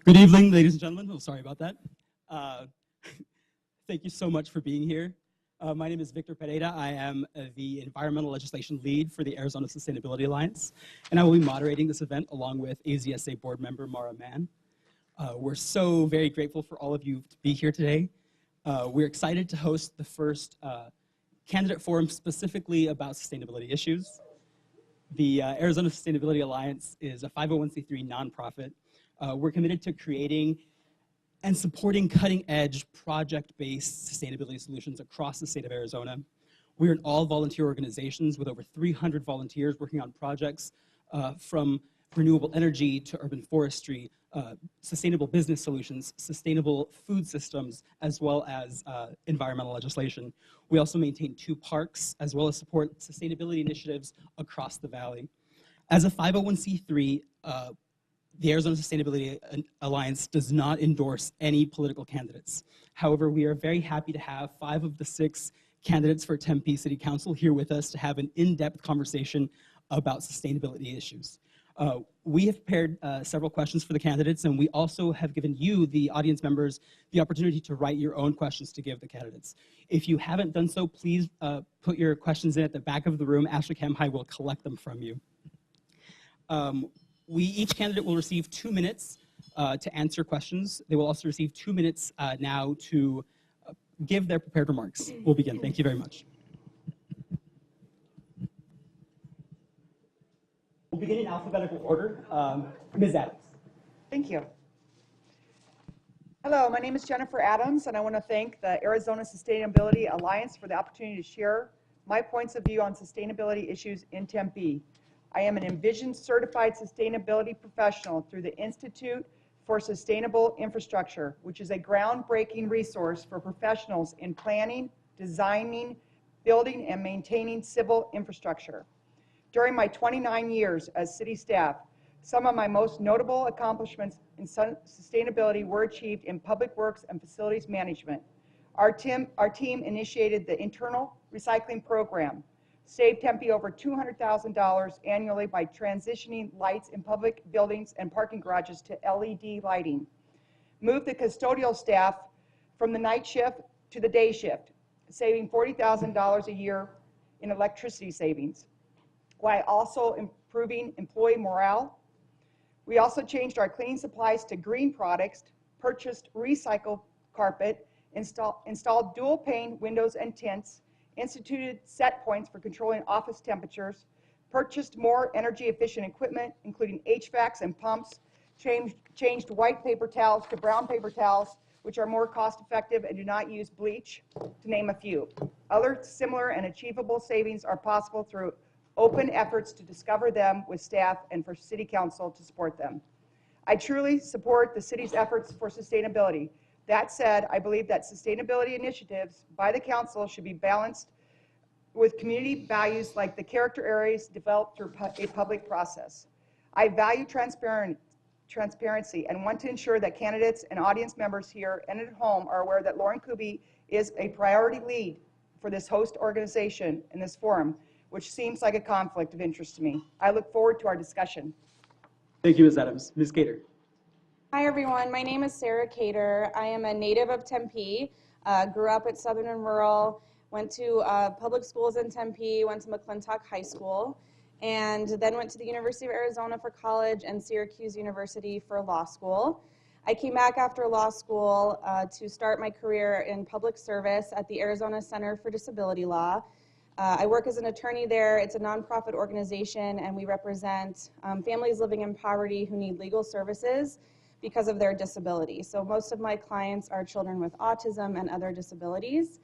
Good evening, ladies and gentlemen. Oh, sorry about that. Uh, Thank you so much for being here. My name is Victor Pereira. I am the Environmental Legislation Lead for the Arizona Sustainability Alliance, and I will be moderating this event along with AZSA board member Mara Mann. We're so very grateful for all of you to be here today. We're excited to host the first candidate forum specifically about sustainability issues. The Arizona Sustainability Alliance is a 501c3 nonprofit. We're committed to creating and supporting cutting-edge project-based sustainability solutions across the state of Arizona. We're an all-volunteer organizations with over 300 volunteers working on projects from renewable energy to urban forestry, sustainable business solutions, sustainable food systems, as well as environmental legislation. We also maintain 2 parks, as well as support sustainability initiatives across the valley. As a 501c3, the Arizona Sustainability Alliance does not endorse any political candidates. However, we are very happy to have 5 of the 6 candidates for Tempe City Council here with us to have an in-depth conversation about sustainability issues. We have prepared several questions for the candidates, and we also have given you, the audience members, the opportunity to write your own questions to give the candidates. If you haven't done so, please put your questions in at the back of the room. Ashley Kemhai will collect them from you. Each candidate will receive 2 minutes to answer questions. They will also receive 2 minutes now to give their prepared remarks. We'll begin. Thank you very much. We'll begin in alphabetical order. Ms. Adams. Thank you. Hello, my name is Jennifer Adams, and I want to thank the Arizona Sustainability Alliance for the opportunity to share my points of view on sustainability issues in Tempe. I am an Envision certified sustainability professional through the Institute for Sustainable Infrastructure, which is a groundbreaking resource for professionals in planning, designing, building, and maintaining civil infrastructure. During my 29 years as city staff, some of my most notable accomplishments in sustainability were achieved in public works and facilities management. Our team initiated the internal recycling program, saved Tempe over $200,000 annually by transitioning lights in public buildings and parking garages to LED lighting. Moved the custodial staff from the night shift to the day shift, saving $40,000 a year in electricity savings, while also improving employee morale. We also changed our cleaning supplies to green products, purchased recycled carpet, installed dual pane windows and tints, instituted set points for controlling office temperatures, purchased more energy efficient equipment, including HVACs and pumps, changed white paper towels to brown paper towels, which are more cost effective and do not use bleach, to name a few. Other similar and achievable savings are possible through open efforts to discover them with staff and for City Council to support them. I truly support the city's efforts for sustainability. That said, I believe that sustainability initiatives by the council should be balanced with community values like the character areas developed through a public process. I value transparency and want to ensure that candidates and audience members here and at home are aware that Lauren Kuby is a priority lead for this host organization in this forum, which seems like a conflict of interest to me. I look forward to our discussion. Thank you, Ms. Adams. Ms. Cater. Hi everyone, my name is Sarah Cater. I am a native of Tempe, grew up at Southern and Rural, went to public schools in Tempe, went to McClintock High School, and then went to the University of Arizona for college and Syracuse University for law school. I came back after law school to start my career in public service at the Arizona Center for Disability Law. I work as an attorney there. It's a nonprofit organization, and we represent families living in poverty who need legal services because of their disability. So most of my clients are children with autism and other disabilities.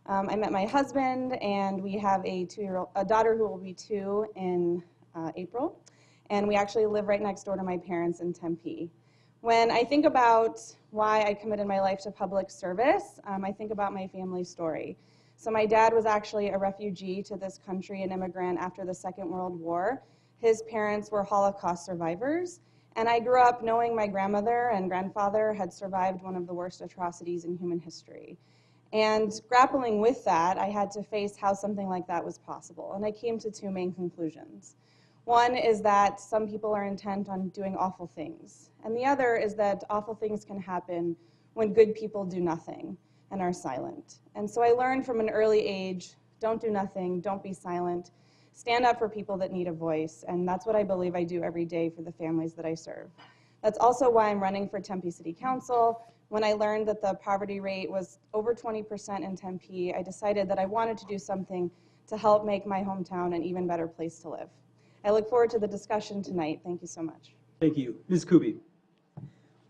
I met my husband, and we have a daughter who will be 2 in April, and we actually live right next door to my parents in Tempe. When I think about why I committed my life to public service, I think about my family story. So my dad was actually a refugee to this country, an immigrant after the Second World War. His parents were Holocaust survivors. And I grew up knowing my grandmother and grandfather had survived one of the worst atrocities in human history. And grappling with that, I had to face how something like that was possible. And I came to 2 main conclusions. One is that some people are intent on doing awful things, and the other is that awful things can happen when good people do nothing and are silent. And so I learned from an early age, don't do nothing, don't be silent, stand up for people that need a voice, and that's what I believe I do every day for the families that I serve. That's also why I'm running for Tempe City Council. When I learned that the poverty rate was over 20% in Tempe, I decided that I wanted to do something to help make my hometown an even better place to live. I look forward to the discussion tonight. Thank you so much. Thank you. Ms. Kuby.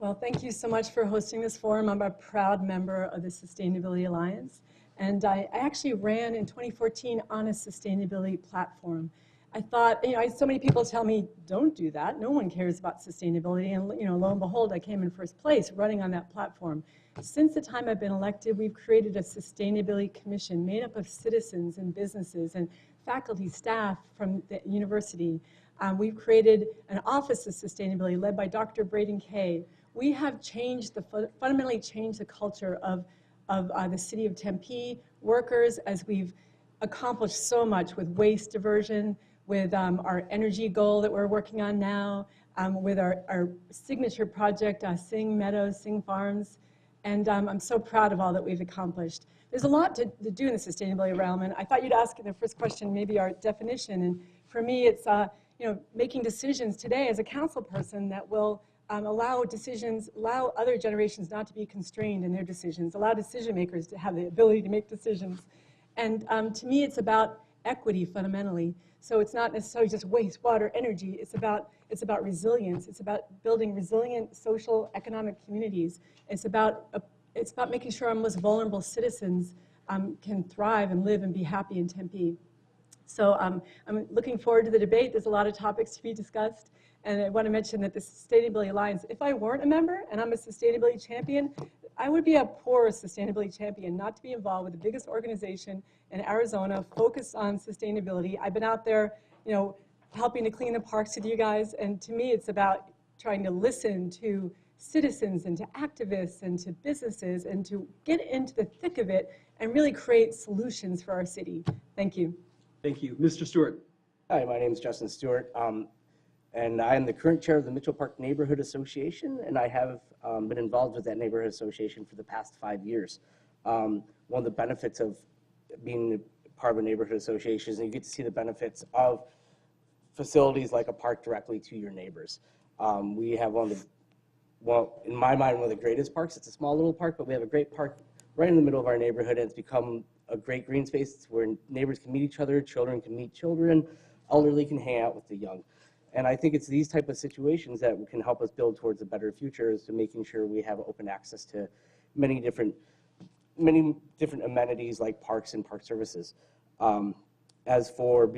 Well, thank you so much for hosting this forum. I'm a proud member of the Sustainability Alliance, and I actually ran in 2014 on a sustainability platform. I thought, so many people tell me, don't do that. No one cares about sustainability, and lo and behold, I came in first place running on that platform. Since the time I've been elected, we've created a sustainability commission made up of citizens and businesses and faculty, staff from the university. We've created an Office of Sustainability led by Dr. Braden Kay. We have fundamentally changed the culture of the city of Tempe workers as we've accomplished so much with waste diversion, with our energy goal that we're working on now, with our signature project, Sing Meadows, Sing Farms. And I'm so proud of all that we've accomplished. There's a lot to do in the sustainability realm, and I thought you'd ask in the first question maybe our definition. And for me, it's making decisions today as a council person that will allow other generations not to be constrained in their decisions, allow decision makers to have the ability to make decisions. And to me, it's about equity fundamentally. So it's not necessarily just waste, water, energy. It's about resilience. It's about building resilient social, economic communities. It's about making sure our most vulnerable citizens can thrive and live and be happy in Tempe. So I'm looking forward to the debate. There's a lot of topics to be discussed. And I want to mention that the Sustainability Alliance, if I weren't a member and I'm a sustainability champion, I would be a poor sustainability champion not to be involved with the biggest organization in Arizona focused on sustainability. I've been out there, helping to clean the parks with you guys. And to me, it's about trying to listen to citizens and to activists and to businesses and to get into the thick of it and really create solutions for our city. Thank you. Thank you. Mr. Stewart. Hi, my name is Justin Stewart, and I am the current chair of the Mitchell Park Neighborhood Association, and I have been involved with that neighborhood association for the past 5 years. One of the benefits of being part of a neighborhood association is that you get to see the benefits of facilities like a park directly to your neighbors. We have in my mind, one of the greatest parks. It's a small little park, but we have a great park right in the middle of our neighborhood, and it's become a great green space where neighbors can meet each other, children can meet children, elderly can hang out with the young. And I think it's these type of situations that can help us build towards a better future, is to making sure we have open access to many different amenities like parks and park services. As for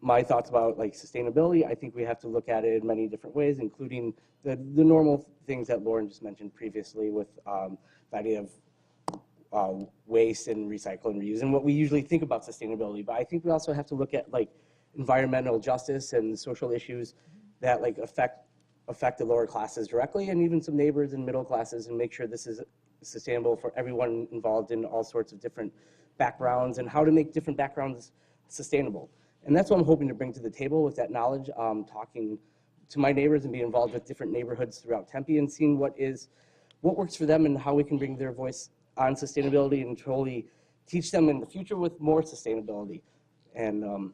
my thoughts about sustainability, I think we have to look at it in many different ways, including the normal things that Lauren just mentioned previously with the idea of waste and recycle and reuse and what we usually think about sustainability. But I think we also have to look at environmental justice and social issues that affect the lower classes directly, and even some neighbors and middle classes, and make sure this is sustainable for everyone involved in all sorts of different backgrounds, and how to make different backgrounds sustainable. And that's what I'm hoping to bring to the table with that knowledge, talking to my neighbors and being involved with different neighborhoods throughout Tempe and seeing what works for them and how we can bring their voice on sustainability and totally teach them in the future with more sustainability. And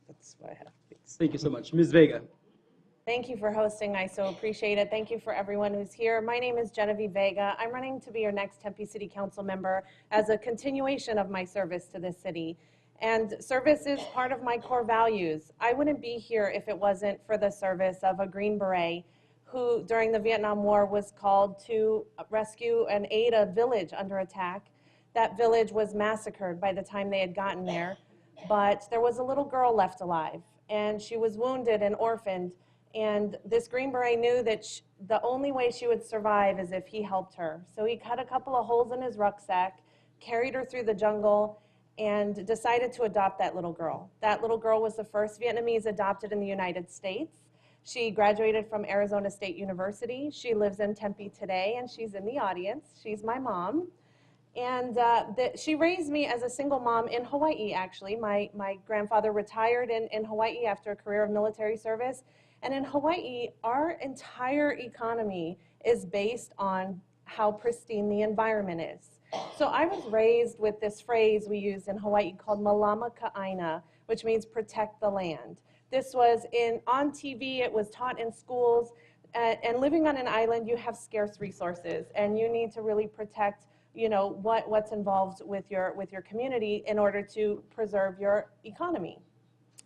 that's what I have. Thanks. Thank you so much. Ms. Vega. Thank you for hosting. I so appreciate it. Thank you for everyone who's here. My name is Genevieve Vega. I'm running to be your next Tempe City Council member as a continuation of my service to this city. And service is part of my core values. I wouldn't be here if it wasn't for the service of a Green Beret who, during the Vietnam War, was called to rescue and aid a village under attack. That village was massacred by the time they had gotten there, but there was a little girl left alive, and she was wounded and orphaned, and this Green Beret knew that the only way she would survive is if he helped her. So he cut a couple of holes in his rucksack, carried her through the jungle, and decided to adopt that little girl. That little girl was the first Vietnamese adopted in the United States. She graduated from Arizona State University. She lives in Tempe today, and she's in the audience. She's my mom. And she raised me as a single mom in Hawaii, actually. My grandfather retired in Hawaii after a career of military service. And in Hawaii, our entire economy is based on how pristine the environment is. So I was raised with this phrase we use in Hawaii called malama ka'aina, which means protect the land. This was on TV, it was taught in schools, and living on an island, you have scarce resources, and you need to really protect what's involved with your community in order to preserve your economy.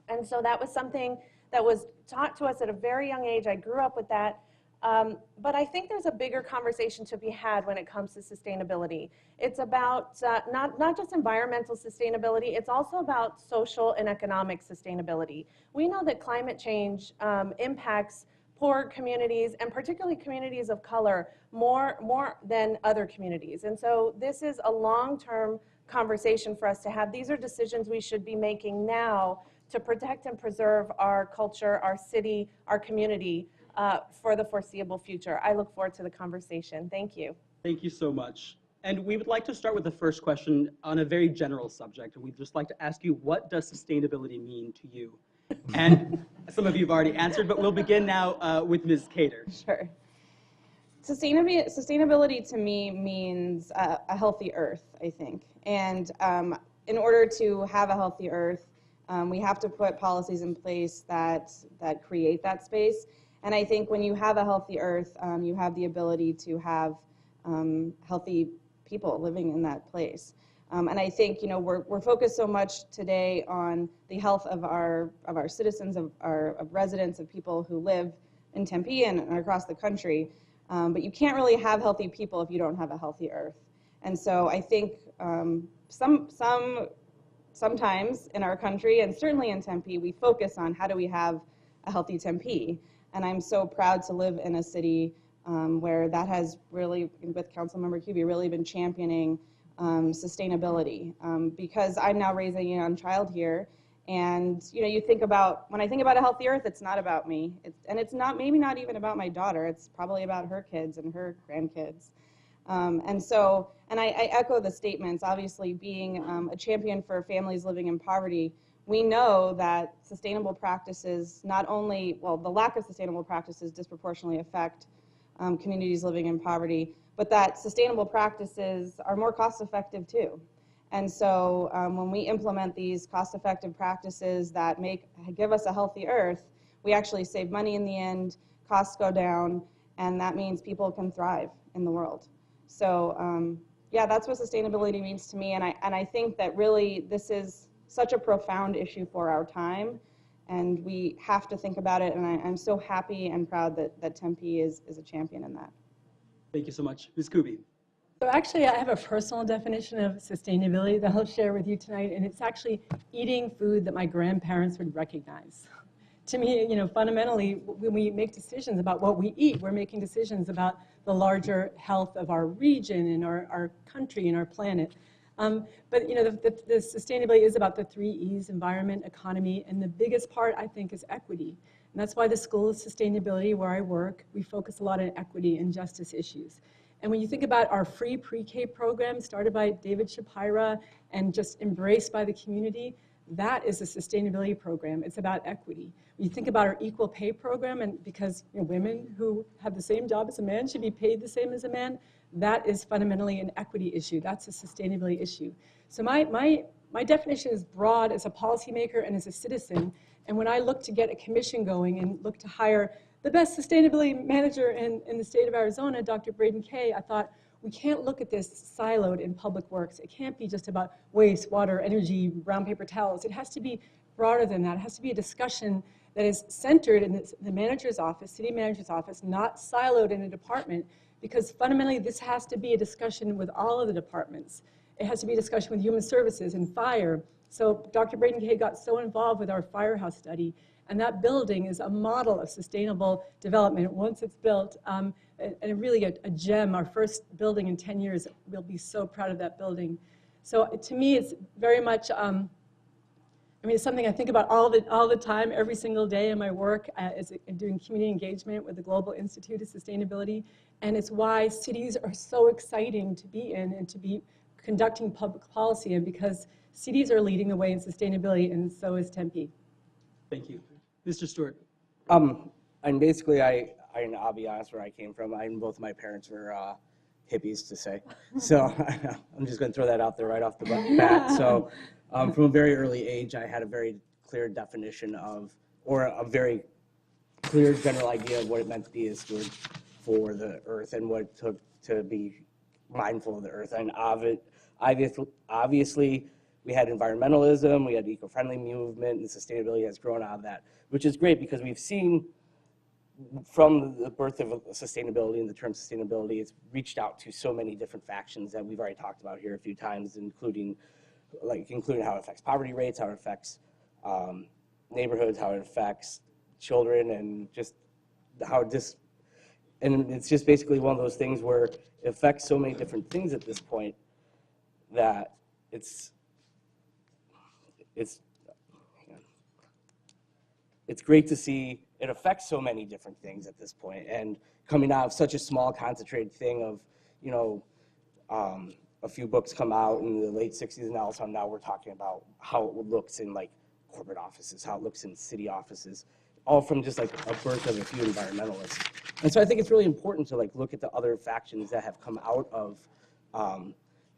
And so that was something that was taught to us at a very young age. I grew up with that. But I think there's a bigger conversation to be had when it comes to sustainability. It's about not just environmental sustainability, it's also about social and economic sustainability. We know that climate change impacts poor communities, and particularly communities of color, more than other communities. And so this is a long-term conversation for us to have. These are decisions we should be making now to protect and preserve our culture, our city, our community for the foreseeable future. I look forward to the conversation. Thank you. Thank you so much. And we would like to start with the first question on a very general subject. And we'd just like to ask you, what does sustainability mean to you? And some of you have already answered, but we'll begin now with Ms. Cater. Sure. Sustainability to me means a healthy earth, I think. And in order to have a healthy earth, we have to put policies in place that create that space. And I think when you have a healthy earth, you have the ability to have healthy people living in that place. And I think we're focused so much today on the health of our citizens, of residents, of people who live in Tempe and across the country. But you can't really have healthy people if you don't have a healthy earth. And so I think sometimes in our country, and certainly in Tempe, we focus on how do we have a healthy Tempe. And I'm so proud to live in a city where that has really, with Councilmember Kuby, really been championing sustainability. Because I'm now raising a young child here, and you think about, when I think about a healthy earth, it's not about me, it's not, maybe not even about my daughter. It's probably about her kids and her grandkids. And I echo the statements. Obviously, being a champion for families living in poverty, we know that sustainable practices not only, well, the lack of sustainable practices disproportionately affect communities living in poverty, but that sustainable practices are more cost-effective too. And so when we implement these cost-effective practices that give us a healthy earth, we actually save money in the end, costs go down, and that means people can thrive in the world. So yeah, that's what sustainability means to me, and I think that really this is such a profound issue for our time, and we have to think about it, and I'm so happy and proud that Tempe is a champion in that. Thank you so much. Ms. Kuby. So actually, I have a personal definition of sustainability that I'll share with you tonight, and it's actually eating food that my grandparents would recognize. To me, fundamentally, when we make decisions about what we eat, we're making decisions about the larger health of our region and our country and our planet. But the sustainability is about the 3 E's: environment, economy, and the biggest part, I think, is equity. And that's why the School of Sustainability, where I work, we focus a lot on equity and justice issues. And when you think about our free pre-K program started by David Shapira and just embraced by the community, that is a sustainability program. It's about equity. When you think about our equal pay program, and because women who have the same job as a man should be paid the same as a man, that is fundamentally an equity issue. That's a sustainability issue. So my definition is broad as a policymaker and as a citizen. And when I look to get a commission going and look to hire the best sustainability manager in the state of Arizona, Dr. Braden Kaye, I thought, we can't look at this siloed in public works. It can't be just about waste, water, energy, brown paper towels. It has to be broader than that. It has to be a discussion that is centered in the manager's office, city manager's office, not siloed in a department, because fundamentally this has to be a discussion with all of the departments. It has to be a discussion with human services and fire. So Dr. Braden Kaye got so involved with our firehouse study, and that building is a model of sustainable development once it's built, and really a gem, our first building in 10 years. We'll be so proud of that building. So to me, it's very much, it's something I think about all the time, every single day in my work, doing community engagement with the Global Institute of Sustainability, and it's why cities are so exciting to be in and to be conducting public policy, and because cities are leading the way in sustainability, and so is Tempe. Thank you. Mr. Stewart. And basically, I'll be honest where I came from. Both my parents were hippies, to say. So I'm just going to throw that out there right off the bat. So from a very early age, I had a very clear definition of, or a very clear general idea of what it meant to be a steward for the earth and what it took to be mindful of the earth. And obviously, we had environmentalism, we had the eco-friendly movement, and sustainability has grown out of that, which is great because we've seen from the birth of sustainability and the term sustainability, it's reached out to so many different factions that we've already talked about here a few times, including how it affects poverty rates, how it affects neighborhoods, how it affects children, and just how and it's just basically one of those things where it affects so many different things at this point that it's great to see it affects so many different things at this point, and coming out of such a small concentrated thing of, a few books come out in the late 60s, and also now we're talking about how it looks in like corporate offices, how it looks in city offices, all from just like a birth of a few environmentalists. And so I think it's really important to like look at the other factions that have come out of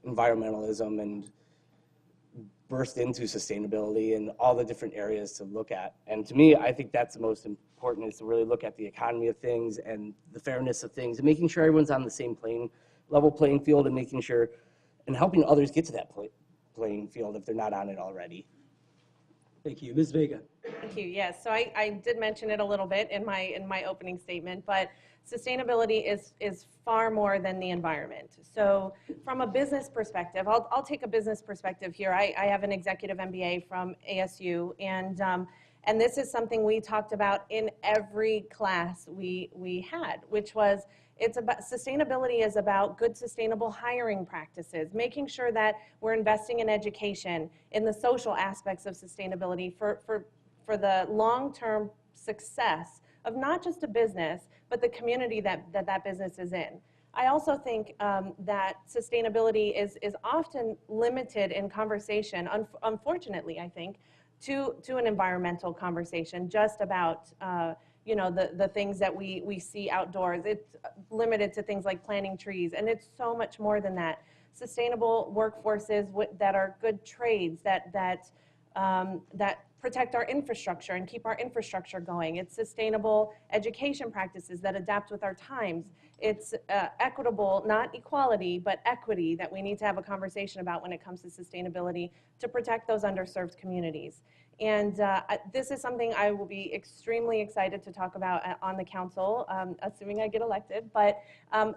environmentalism and burst into sustainability and all the different areas to look at. And to me, I think that's the most important, is to really look at the economy of things and the fairness of things and making sure everyone's on the same level playing field, and making sure and helping others get to that playing field if they're not on it already. Thank you. Ms. Vega. Thank you. Yes, so I did mention it a little bit in my opening statement, but sustainability is far more than the environment. So from a business perspective, I'll take a business perspective here. I have an executive MBA from ASU, and this is something we talked about in every class we had, which was sustainability is about good sustainable hiring practices, making sure that we're investing in education, in the social aspects of sustainability for the long-term success of not just a business, but the community that business is in. I also think that sustainability is often limited in conversation, unfortunately, I think, to an environmental conversation, just about the things that we see outdoors. It's limited to things like planting trees, and it's so much more than that. Sustainable workforces that are good trades, that protect our infrastructure and keep our infrastructure going. It's sustainable education practices that adapt with our times. It's equitable, not equality, but equity that we need to have a conversation about when it comes to sustainability to protect those underserved communities. And this is something I will be extremely excited to talk about on the council, assuming I get elected. But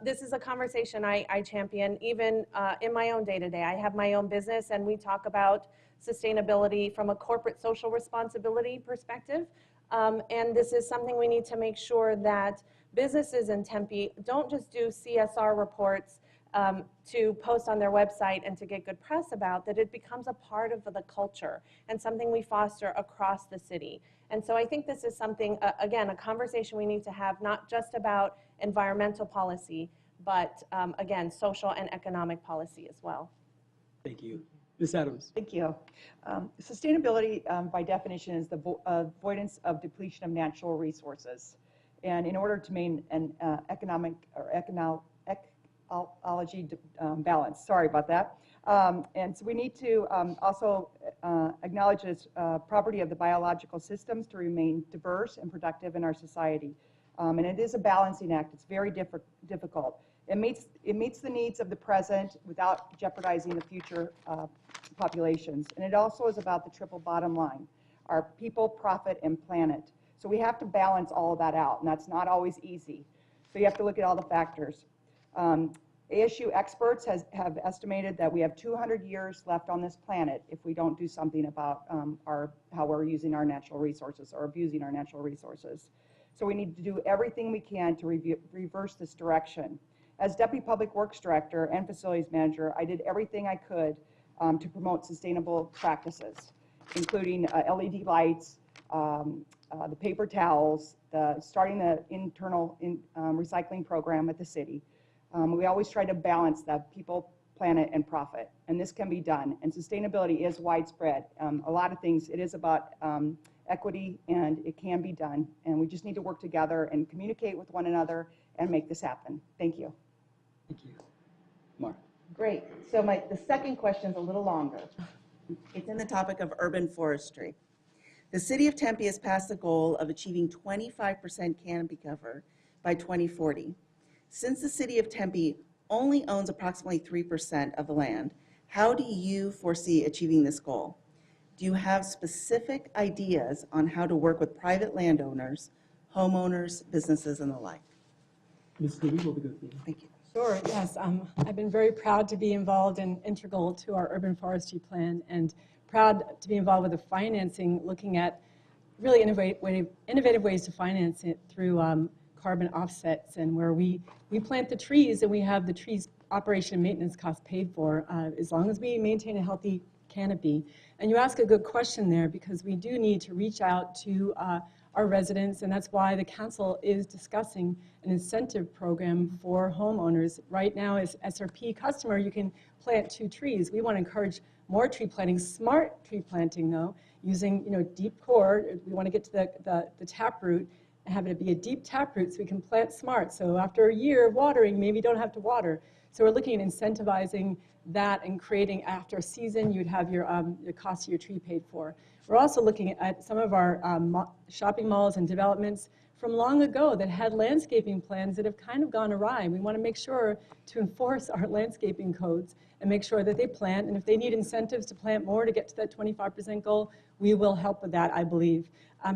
this is a conversation I champion even in my own day-to-day. I have my own business, and we talk about sustainability from a corporate social responsibility perspective. And this is something we need to make sure that businesses in Tempe don't just do CSR reports to post on their website and to get good press about, that it becomes a part of the culture and something we foster across the city. And so I think this is something, again, a conversation we need to have, not just about environmental policy, but again, social and economic policy as well. Thank you. Ms. Adams. Thank you. Sustainability, by definition, is the avoidance of depletion of natural resources. And in order to maintain an economic or ecology balance, sorry about that. And so we need to also acknowledge this property of the biological systems to remain diverse and productive in our society. And it is a balancing act. It's very difficult. It meets the needs of the present without jeopardizing the future populations. And it also is about the triple bottom line, our people, profit, and planet. So we have to balance all of that out, and that's not always easy. So you have to look at all the factors. ASU experts have estimated that we have 200 years left on this planet if we don't do something about how we're using our natural resources or abusing our natural resources. So we need to do everything we can to reverse this direction. As Deputy Public Works Director and Facilities Manager, I did everything I could to promote sustainable practices, including LED lights, the paper towels, starting the internal recycling program at the city. We always try to balance that people, planet, and profit. And this can be done. And sustainability is widespread. A lot of things, it is about equity, and it can be done. And we just need to work together and communicate with one another and make this happen. Thank you. Thank you. Mar. Great. So the second question is a little longer. It's in the topic of urban forestry. The city of Tempe has passed the goal of achieving 25% canopy cover by 2040. Since the city of Tempe only owns approximately 3% of the land, how do you foresee achieving this goal? Do you have specific ideas on how to work with private landowners, homeowners, businesses, and the like? Ms. Louie, we'll begin with you. Thank you. Sure, yes. I've been very proud to be involved and integral to our urban forestry plan, and proud to be involved with the financing, looking at really innovative ways to finance it through carbon offsets, and where we plant the trees and we have the trees operation and maintenance costs paid for, as long as we maintain a healthy canopy. And you ask a good question there, because we do need to reach out to our residents, and that's why the council is discussing an incentive program for homeowners. Right now, as SRP customer, you can plant 2 trees. We want to encourage more tree planting, smart tree planting though, using deep core. We want to get to the taproot and have it be a deep taproot so we can plant smart. So after a year of watering, maybe you don't have to water. So we're looking at incentivizing that and creating, after a season, you'd have your cost of your tree paid for. We're also looking at some of our shopping malls and developments from long ago that had landscaping plans that have kind of gone awry. We want to make sure to enforce our landscaping codes and make sure that they plant, and if they need incentives to plant more to get to that 25% goal, we will help with that, I believe.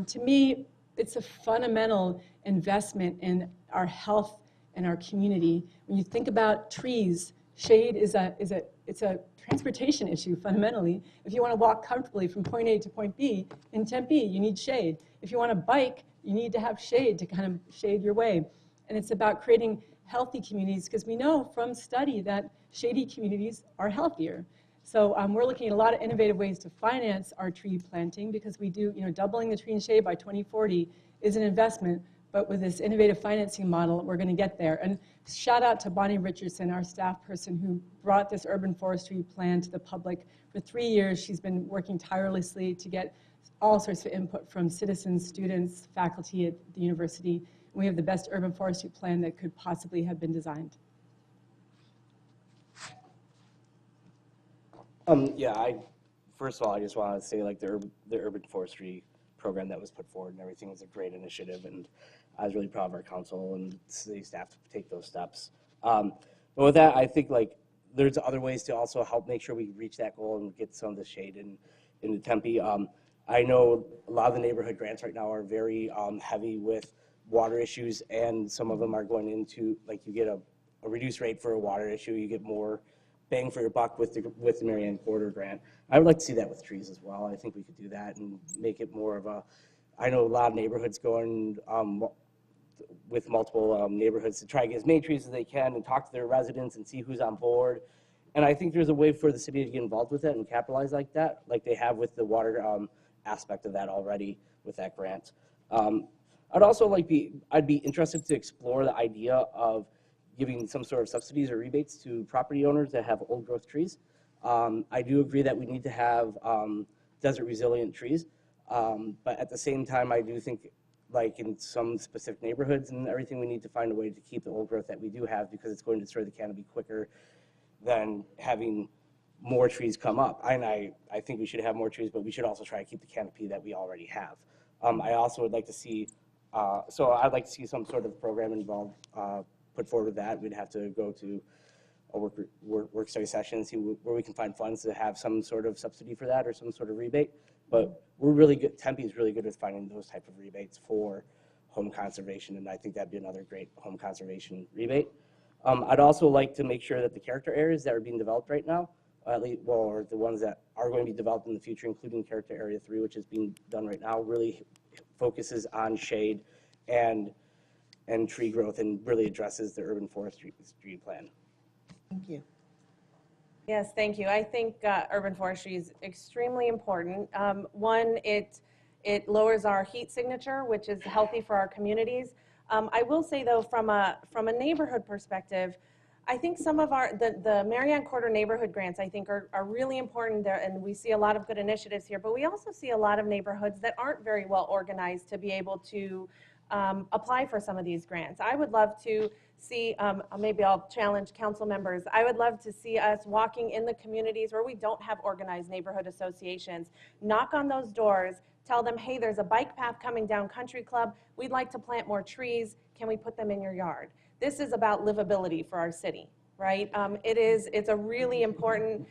To me, it's a fundamental investment in our health and our community. When you think about trees, shade is a transportation issue fundamentally. If you want to walk comfortably from point A to point B in Tempe, you need shade. If you want to bike, you need to have shade to kind of shade your way. And it's about creating healthy communities, because we know from study that shady communities are healthier. So we're looking at a lot of innovative ways to finance our tree planting, because we do, doubling the tree and shade by 2040 is an investment, but with this innovative financing model, we're going to get there. And shout out to Bonnie Richardson, our staff person, who brought this urban forestry plan to the public. For 3 years, she's been working tirelessly to get all sorts of input from citizens, students, faculty at the university. We have the best urban forestry plan that could possibly have been designed. First of all, I just want to say, like, the urban forestry program that was put forward and everything is a great initiative, and I was really proud of our council and city staff to take those steps. But with that, I think, like, there's other ways to also help make sure we reach that goal and get some of the shade in Tempe. I know a lot of the neighborhood grants right now are very heavy with water issues, and some of them are going into, like, you get a reduced rate for a water issue, you get more bang for your buck with the Marianne Corridor grant. I would like to see that with trees as well. I think we could do that and make it more of a, I know a lot of neighborhoods going with multiple neighborhoods to try to get as many trees as they can and talk to their residents and see who's on board. And I think there's a way for the city to get involved with it and capitalize like that, like they have with the water aspect of that already with that grant. I'd also I'd be interested to explore the idea of giving some sort of subsidies or rebates to property owners that have old growth trees. I do agree that we need to have desert resilient trees, but at the same time, I do think, like in some specific neighborhoods and everything, we need to find a way to keep the old growth that we do have, because it's going to destroy the canopy quicker than having more trees come up. And I think we should have more trees, but we should also try to keep the canopy that we already have. I also would like to see, so I'd like to see some sort of program involved, put forward with that. We'd have to go to a work study session and see where we can find funds to have some sort of subsidy for that or some sort of rebate. But we're really good, Tempe is really good with finding those type of rebates for home conservation, and I think that'd be another great home conservation rebate. I'd also like to make sure that the character areas that are being developed right now, at least, well, or the ones that are going to be developed in the future, including Character Area 3, which is being done right now, really focuses on shade and tree growth and really addresses the urban forestry plan. Thank you. Yes, thank you. I think urban forestry is extremely important. One, it lowers our heat signature, which is healthy for our communities. I will say, though, from a neighborhood perspective, I think some of the Marianne Corder neighborhood grants, I think, are really important there, and we see a lot of good initiatives here, but we also see a lot of neighborhoods that aren't very well organized to be able to apply for some of these grants. I would love to see, maybe I'll challenge council members, I would love to see us walking in the communities where we don't have organized neighborhood associations, knock on those doors, tell them, hey, there's a bike path coming down Country Club, we'd like to plant more trees, can we put them in your yard? This is about livability for our city, right? It's a really important,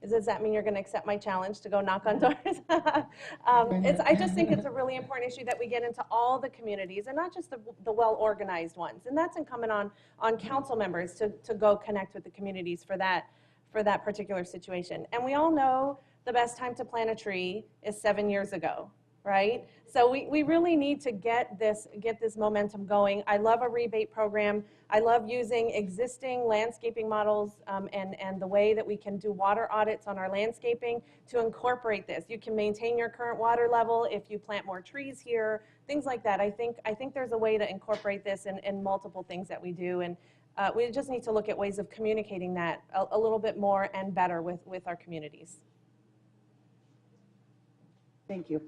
does that mean you're going to accept my challenge to go knock on doors? I just think it's a really important issue that we get into all the communities and not just the well-organized ones. And that's incumbent on council members to go connect with the communities for that particular situation. And we all know the best time to plant a tree is 7 years ago, right? So we really need to get this momentum going. I love a rebate program. I love using existing landscaping models and the way that we can do water audits on our landscaping to incorporate this. You can maintain your current water level if you plant more trees here, things like that. I think there's a way to incorporate this in multiple things that we do, and we just need to look at ways of communicating that a little bit more and better with our communities. Thank you.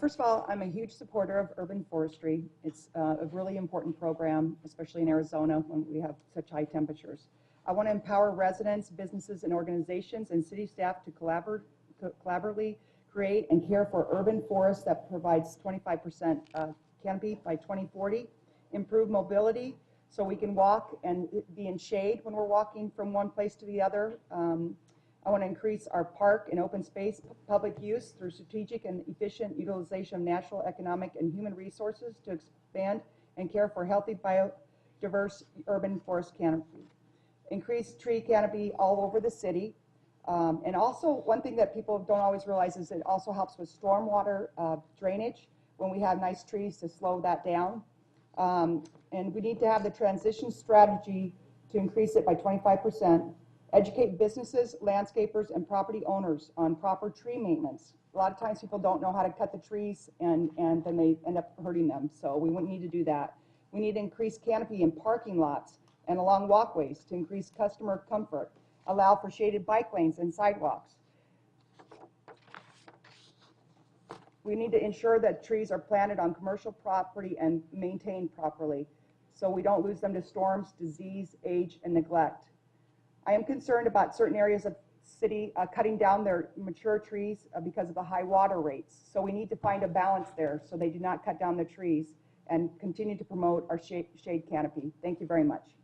First of all, I'm a huge supporter of urban forestry. It's a really important program, especially in Arizona when we have such high temperatures. I want to empower residents, businesses, and organizations and city staff to collaboratively create and care for urban forests that provides 25% canopy by 2040, improve mobility so we can walk and be in shade when we're walking from one place to the other. I want to increase our park and open space public use through strategic and efficient utilization of natural, economic, and human resources to expand and care for healthy, biodiverse urban forest canopy. Increase tree canopy all over the city. And also, one thing that people don't always realize is it also helps with stormwater drainage when we have nice trees to slow that down. And we need to have the transition strategy to increase it by 25%. Educate businesses, landscapers, and property owners on proper tree maintenance. A lot of times people don't know how to cut the trees and then they end up hurting them. So we wouldn't need to do that. We need to increase canopy in parking lots and along walkways to increase customer comfort. Allow for shaded bike lanes and sidewalks. We need to ensure that trees are planted on commercial property and maintained properly so we don't lose them to storms, disease, age, and neglect. I am concerned about certain areas of city cutting down their mature trees because of the high water rates. So we need to find a balance there so they do not cut down the trees and continue to promote our shade canopy. Thank you very much.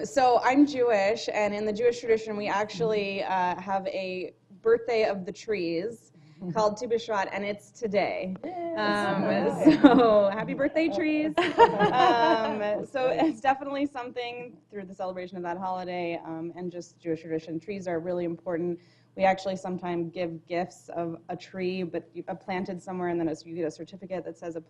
So I'm Jewish, and in the Jewish tradition, we actually have a birthday of the trees called Tu B'Shvat, and it's today. So happy birthday, trees. So it's definitely something through the celebration of that holiday and just Jewish tradition. Trees are really important. We actually sometimes give gifts of a tree, but planted somewhere, and then you get a certificate that says a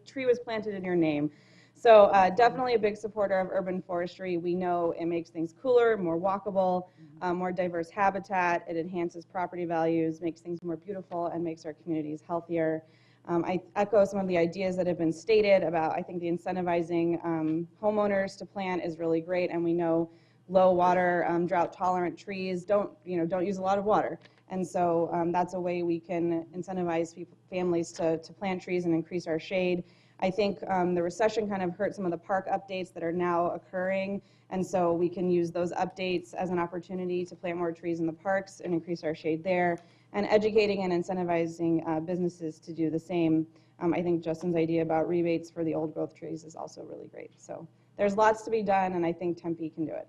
tree was planted in your name. So definitely a big supporter of urban forestry. We know it makes things cooler, more walkable, more diverse habitat. It enhances property values, makes things more beautiful, and makes our communities healthier. I echo some of the ideas that have been stated about, I think the incentivizing homeowners to plant is really great, and we know low water, drought tolerant trees don't use a lot of water. And so that's a way we can incentivize families to plant trees and increase our shade. I think the recession kind of hurt some of the park updates that are now occurring, and so we can use those updates as an opportunity to plant more trees in the parks and increase our shade there, and educating and incentivizing businesses to do the same. I think Justin's idea about rebates for the old growth trees is also really great. So there's lots to be done, and I think Tempe can do it.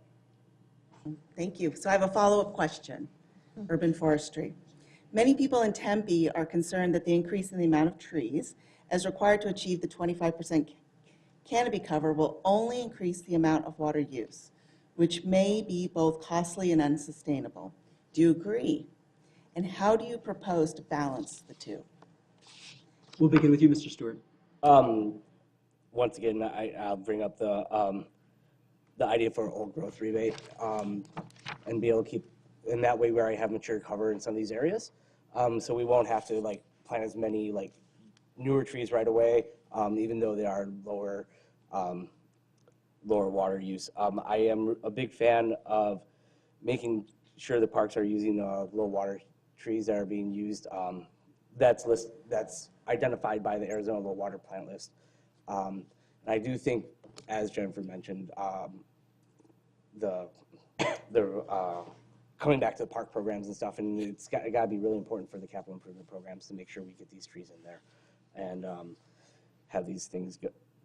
Thank you. So I have a follow-up question, urban forestry. Many people in Tempe are concerned that the increase in the amount of trees as required to achieve the 25% canopy cover will only increase the amount of water use, which may be both costly and unsustainable. Do you agree? And how do you propose to balance the two? We'll begin with you, Mr. Stewart. Once again, I'll bring up the idea for old growth rebate and be able to keep, in that way we already have mature cover in some of these areas. So we won't have to plant as many newer trees right away, even though they are lower lower water use. I am a big fan of making sure the parks are using low water trees that are being used. That's identified by the Arizona Low Water Plant List. And I do think, as Jennifer mentioned, the coming back to the park programs and stuff, and it's got to be really important for the capital improvement programs to make sure we get these trees in there and have these things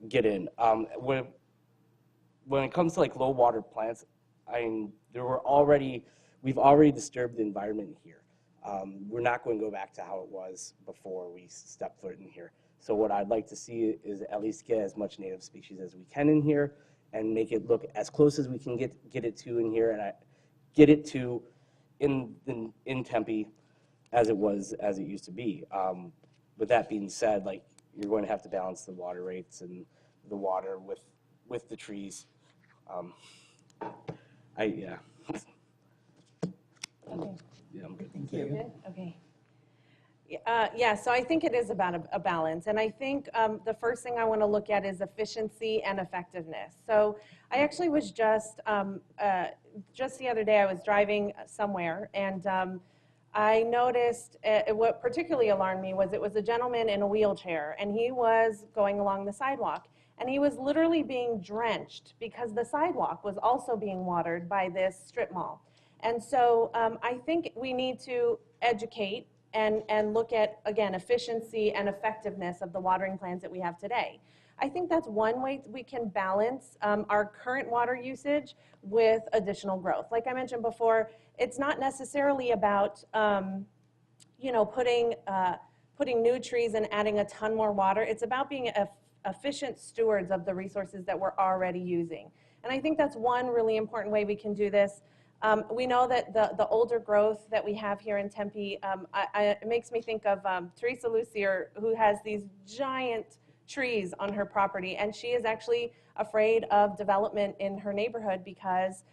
get in. When it comes to like low water plants, we've already disturbed the environment here. We're not going to go back to how it was before we stepped foot in here. So what I'd like to see is at least get as much native species as we can in here and make it look as close as we can get it to in here, and get it to in Tempe as it used to be. With that being said, like, you're going to have to balance the water rates and the water with the trees. Yeah. Okay. Yeah, I'm good. Thank you. Good? Okay. Yeah, so I think it is about a balance. And I think the first thing I want to look at is efficiency and effectiveness. So I actually was just the other day, I was driving somewhere, and I noticed what particularly alarmed me was it was a gentleman in a wheelchair, and he was going along the sidewalk. And he was literally being drenched because the sidewalk was also being watered by this strip mall. And so I think we need to educate and look at, again, efficiency and effectiveness of the watering plans that we have today. I think that's one way we can balance our current water usage with additional growth. Like I mentioned before, it's not necessarily about putting new trees and adding a ton more water. It's about being efficient stewards of the resources that we're already using. And I think that's one really important way we can do this. We know that the older growth that we have here in Tempe, it makes me think of Teresa Lucier, who has these giant trees on her property, and she is actually afraid of development in her neighborhood because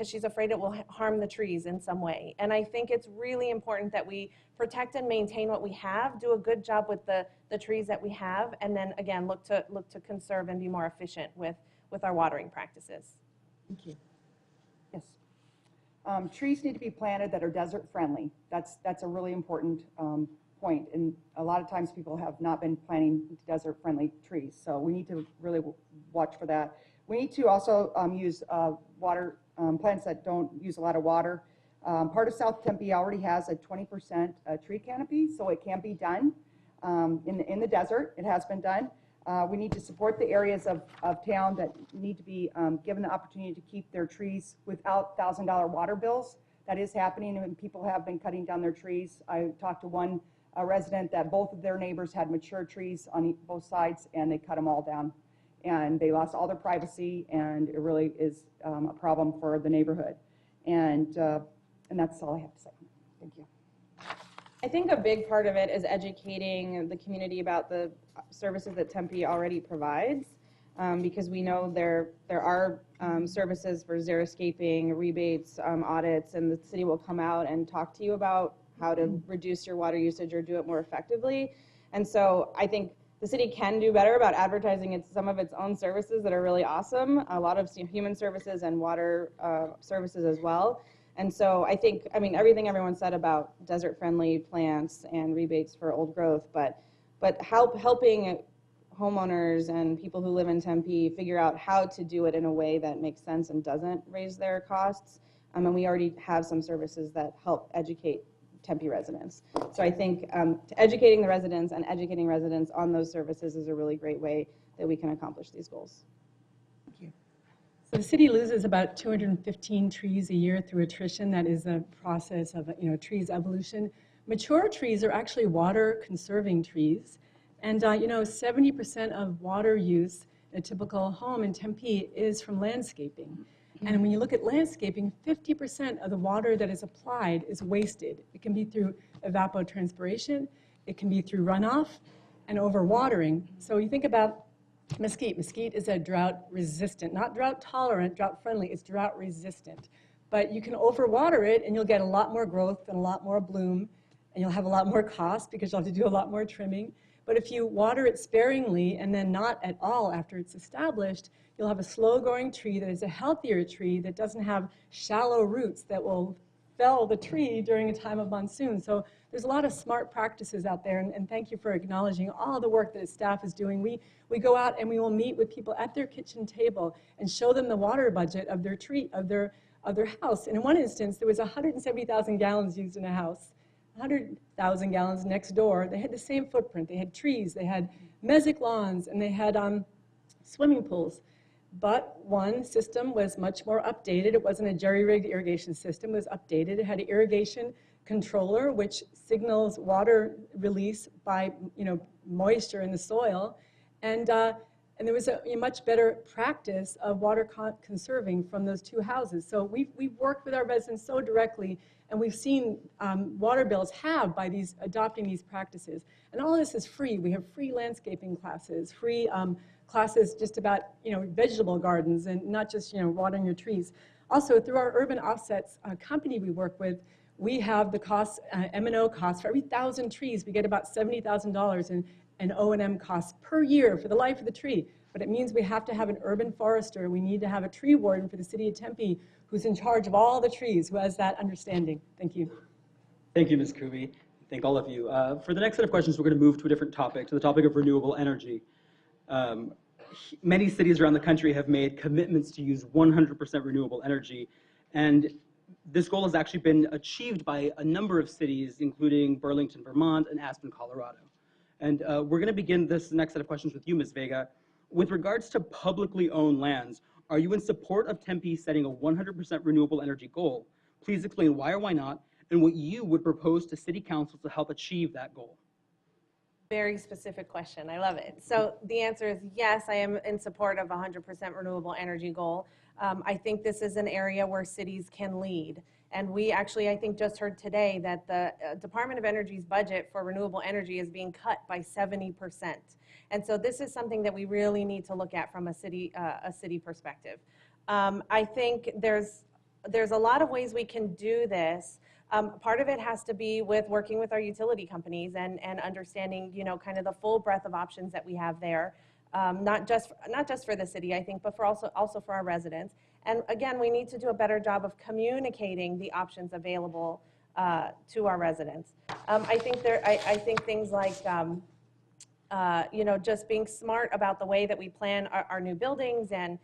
she's afraid it will harm the trees in some way. And I think it's really important that we protect and maintain what we have, do a good job with the trees that we have, and then again look to conserve and be more efficient with our watering practices. Thank you. Yes. Trees need to be planted that are desert friendly. That's a really important point. And a lot of times people have not been planting desert friendly trees. So we need to really watch for that. We need to also use water plants that don't use a lot of water. Part of South Tempe already has a 20% tree canopy, so it can be done in the desert. It has been done. We need to support the areas of town that need to be given the opportunity to keep their trees without $1,000 water bills. That is happening, and people have been cutting down their trees. I talked to one resident that both of their neighbors had mature trees on both sides, and they cut them all down. And they lost all their privacy, and it really is a problem for the neighborhood. And that's all I have to say. Thank you. I think a big part of it is educating the community about the services that Tempe already provides, because we know there are services for xeriscaping, rebates, audits, and the city will come out and talk to you about how to reduce your water usage or do it more effectively. And so I think the city can do better about advertising some of its own services that are really awesome, a lot of human services and water services as well. And so I think, everything everyone said about desert-friendly plants and rebates for old growth, but helping homeowners and people who live in Tempe figure out how to do it in a way that makes sense and doesn't raise their costs. And we already have some services that help educate Tempe residents. So I think educating the residents and educating residents on those services is a really great way that we can accomplish these goals. So the city loses about 215 trees a year through attrition. That is a process of trees evolution. Mature trees are actually water conserving trees. And 70% of water use in a typical home in Tempe is from landscaping. And when you look at landscaping, 50% of the water that is applied is wasted. It can be through evapotranspiration, it can be through runoff, and overwatering. So you think about mesquite. Mesquite is a drought resistant, not drought tolerant, drought friendly, it's drought resistant. But you can overwater it and you'll get a lot more growth and a lot more bloom, and you'll have a lot more cost because you'll have to do a lot more trimming. But if you water it sparingly and then not at all after it's established, you'll have a slow-growing tree that is a healthier tree that doesn't have shallow roots that will fell the tree during a time of monsoon. So there's a lot of smart practices out there, and thank you for acknowledging all the work that staff is doing. We go out and we will meet with people at their kitchen table and show them the water budget of their tree, of their house. And in one instance, there was 170,000 gallons used in a house, 100,000 gallons next door. They had the same footprint. They had trees, they had mesic lawns, and they had swimming pools. But one system was much more updated. It wasn't a jerry-rigged irrigation system. It was updated. It had an irrigation controller, which signals water release by moisture in the soil. And there was a much better practice of water conserving from those two houses. So we've worked with our residents so directly, and we've seen water bills halved by adopting these practices. And all of this is free. We have free landscaping classes, free classes just about vegetable gardens and not just watering your trees. Also, through our Urban Offsets company we work with, we have the costs, M&O costs. For every 1,000 trees, we get about $70,000 in O&M costs per year for the life of the tree. But it means we have to have an urban forester. We need to have a tree warden for the city of Tempe who's in charge of all the trees, who has that understanding. Thank you. Thank you, Ms. Kuby. Thank all of you. For the next set of questions, we're going to move to a different topic, to the topic of renewable energy. Many cities around the country have made commitments to use 100% renewable energy, and this goal has actually been achieved by a number of cities, including Burlington, Vermont, and Aspen, Colorado. And we're going to begin this next set of questions with you, Ms. Vega. With regards to publicly owned lands, are you in support of Tempe setting a 100% renewable energy goal? Please explain why or why not, and what you would propose to City Council to help achieve that goal. Very specific question. I love it. So the answer is yes, I am in support of 100% renewable energy goal. I think this is an area where cities can lead. And we actually, I think, just heard today that the Department of Energy's budget for renewable energy is being cut by 70%. And so this is something that we really need to look at from a city perspective. I think there's a lot of ways we can do this. Part of it has to be with working with our utility companies and understanding, kind of the full breadth of options that we have there, not just for the city, I think, but for also for our residents. And again, we need to do a better job of communicating the options available to our residents. I think things like, just being smart about the way that we plan our new buildings and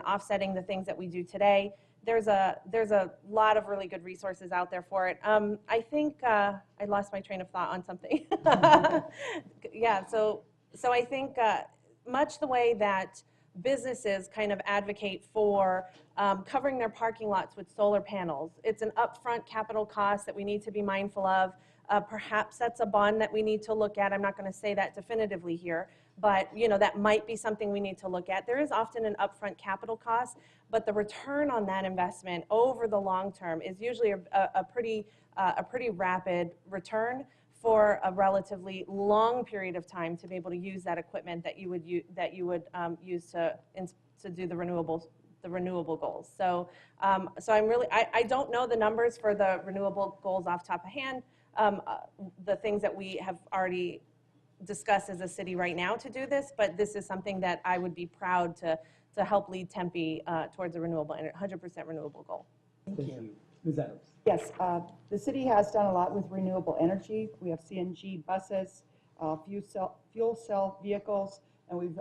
offsetting the things that we do today. There's a lot of really good resources out there for it. I think I lost my train of thought on something. Yeah, so I think much the way that businesses kind of advocate for covering their parking lots with solar panels. It's an upfront capital cost that we need to be mindful of. Perhaps that's a bond that we need to look at. I'm not going to say that definitively here, but that might be something we need to look at. There is often an upfront capital cost, but the return on that investment over the long term is usually a pretty rapid return for a relatively long period of time to be able to use that equipment that you would use to do the renewable goals. So I don't know the numbers for the renewable goals off top of hand. The things that we have already discussed as a city right now to do this, but this is something that I would be proud to help lead Tempe towards a 100% renewable goal. Thank you. Ms. Adams. Yes, the city has done a lot with renewable energy. We have CNG buses, fuel cell vehicles, and we've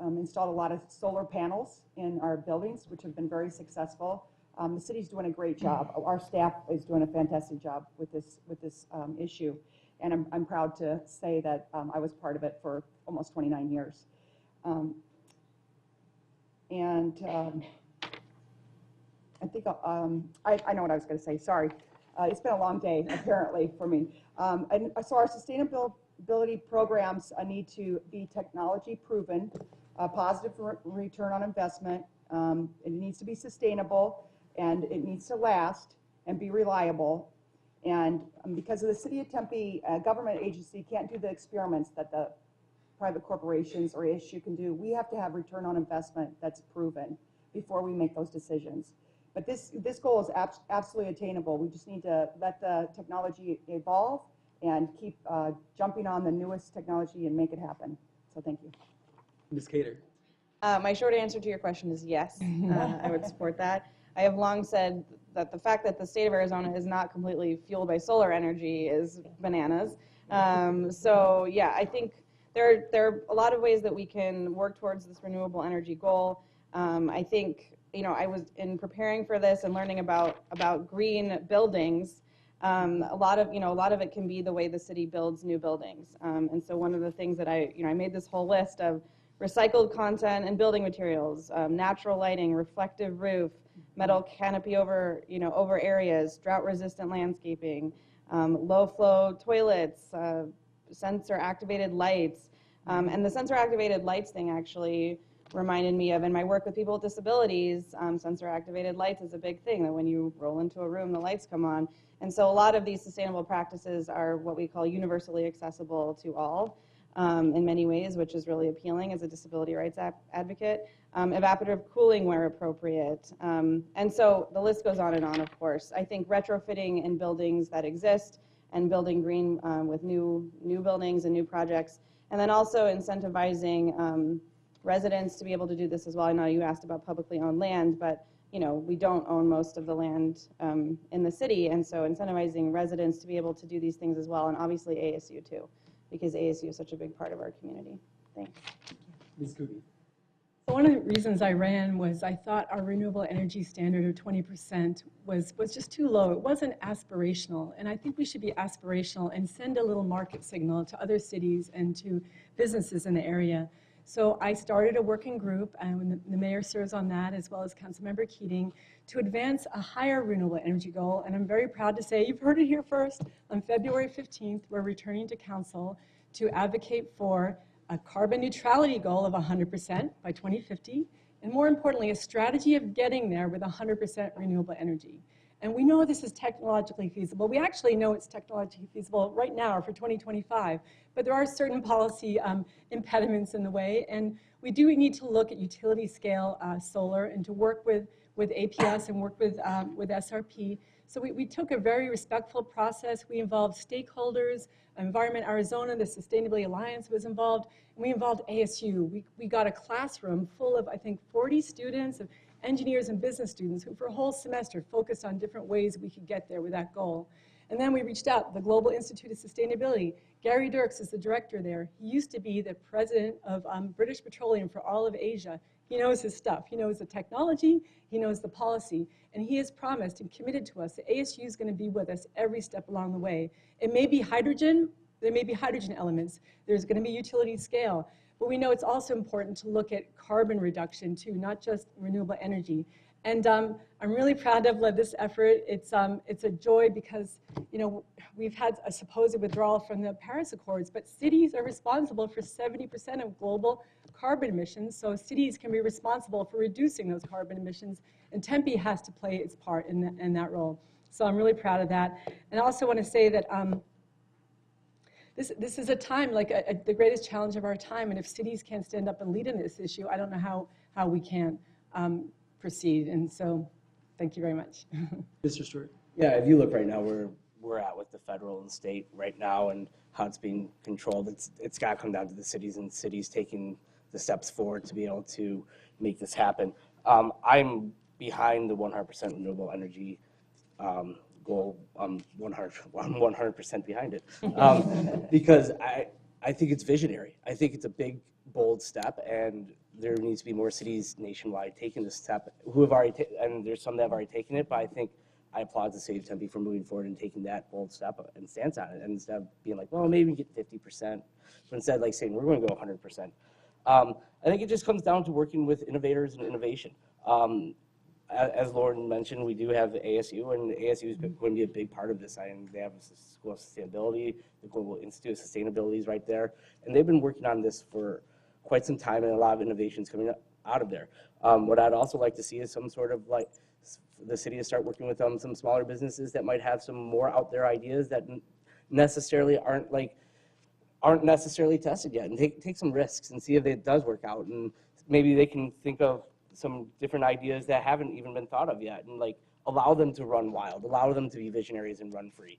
installed a lot of solar panels in our buildings, which have been very successful. The city's doing a great job. Our staff is doing a fantastic job with this issue, and I'm proud to say that I was part of it for almost 29 years. I think I know what I was going to say. Sorry, it's been a long day apparently for me. And so our sustainability programs need to be technology proven, positive return on investment. It needs to be sustainable, and it needs to last and be reliable. And because of the City of Tempe government agency can't do the experiments that the private corporations or issue can do, we have to have return on investment that's proven before we make those decisions. But this goal is absolutely attainable. We just need to let the technology evolve and keep jumping on the newest technology and make it happen. So thank you. Ms. Cater. My short answer to your question is yes. I would support that. I have long said that the fact that the state of Arizona is not completely fueled by solar energy is bananas. So yeah, I think there are a lot of ways that we can work towards this renewable energy goal. I think, I was in preparing for this and learning about green buildings. A lot of it can be the way the city builds new buildings. And so one of the things that I made this whole list of recycled content and building materials, natural lighting, reflective roof, metal canopy over areas, drought-resistant landscaping, low-flow toilets, sensor-activated lights. And the sensor-activated lights thing actually reminded me of, in my work with people with disabilities, sensor-activated lights is a big thing, that when you roll into a room, the lights come on. And so a lot of these sustainable practices are what we call universally accessible to all in many ways, which is really appealing as a disability rights advocate. Evaporative cooling where appropriate. And so the list goes on, of course. I think retrofitting in buildings that exist and building green with new buildings and new projects. And then also incentivizing residents to be able to do this as well. I know you asked about publicly owned land, but we don't own most of the land in the city, and so incentivizing residents to be able to do these things as well, and obviously ASU too, because ASU is such a big part of our community. Thanks. Ms. Coogie. So one of the reasons I ran was I thought our renewable energy standard of 20% was just too low. It wasn't aspirational, and I think we should be aspirational and send a little market signal to other cities and to businesses in the area. So I started a working group, and the mayor serves on that, as well as Councilmember Keating, to advance a higher renewable energy goal. And I'm very proud to say, you've heard it here first, on February 15th, we're returning to council to advocate for a carbon neutrality goal of 100% by 2050, and more importantly, a strategy of getting there with 100% renewable energy. And we know this is technologically feasible. We actually know it's technologically feasible right now for 2025, but there are certain policy impediments in the way, and we do need to look at utility scale solar and to work with APS and work with SRP. So we took a very respectful process. We involved stakeholders, Environment Arizona, the Sustainability Alliance was involved, and we involved ASU. We got a classroom full of, I think, 40 students, of engineers and business students who for a whole semester focused on different ways we could get there with that goal. And then we reached out, the Global Institute of Sustainability. Gary Dirks is the director there. He used to be the president of British Petroleum for all of Asia. He knows his stuff. He knows the technology, he knows the policy, and he has promised and committed to us that ASU is going to be with us every step along the way. It may be hydrogen, there may be hydrogen elements, there's going to be utility scale, but we know it's also important to look at carbon reduction too, not just renewable energy. And I'm really proud to have led this effort. It's a joy because we've had a supposed withdrawal from the Paris Accords, but cities are responsible for 70% of global carbon emissions, so cities can be responsible for reducing those carbon emissions, and Tempe has to play its part in that role. So I'm really proud of that. And I also want to say that this is a time, like the greatest challenge of our time, and if cities can't stand up and lead in this issue, I don't know how we can proceed. And so, thank you very much. Mr. Stewart. Yeah, if you look right now, we're at with the federal and state right now and how it's being controlled. It's got to come down to the cities, and cities taking the steps forward to be able to make this happen. I'm behind the 100% renewable energy goal. I'm 100% behind it because I think it's visionary. I think it's a big, bold step, and there needs to be more cities nationwide taking this step who have already, and there's some that have already taken it, but I think I applaud the city of Tempe for moving forward and taking that bold step and stance on it, and instead of being like, well, maybe we get 50%, but instead like saying, we're going to go 100%. I think it just comes down to working with innovators and innovation. As Lauren mentioned, we do have the ASU, and the ASU is going to be a big part of this. And they have the School of Sustainability, the Global Institute of Sustainability is right there, and they've been working on this for quite some time, and a lot of innovations coming out of there. What I'd also like to see is some sort of like the city to start working with some smaller businesses that might have some more out there ideas that necessarily aren't necessarily tested yet, and take some risks and see if it does work out, and maybe they can think of some different ideas that haven't even been thought of yet, and like allow them to run wild, allow them to be visionaries and run free.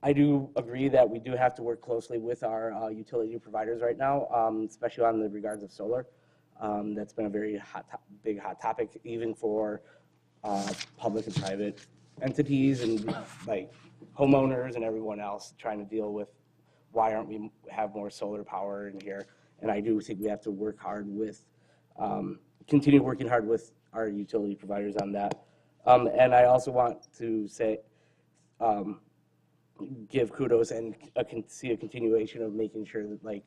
I do agree that we do have to work closely with our utility providers right now, especially on the regards of solar. That's been a very big hot topic, even for public and private entities and like homeowners and everyone else trying to deal with why aren't we have more solar power in here. And I do think we have to work hard with, continue working hard with our utility providers on that. And I also want to say, give kudos and see a continuation of making sure that, like,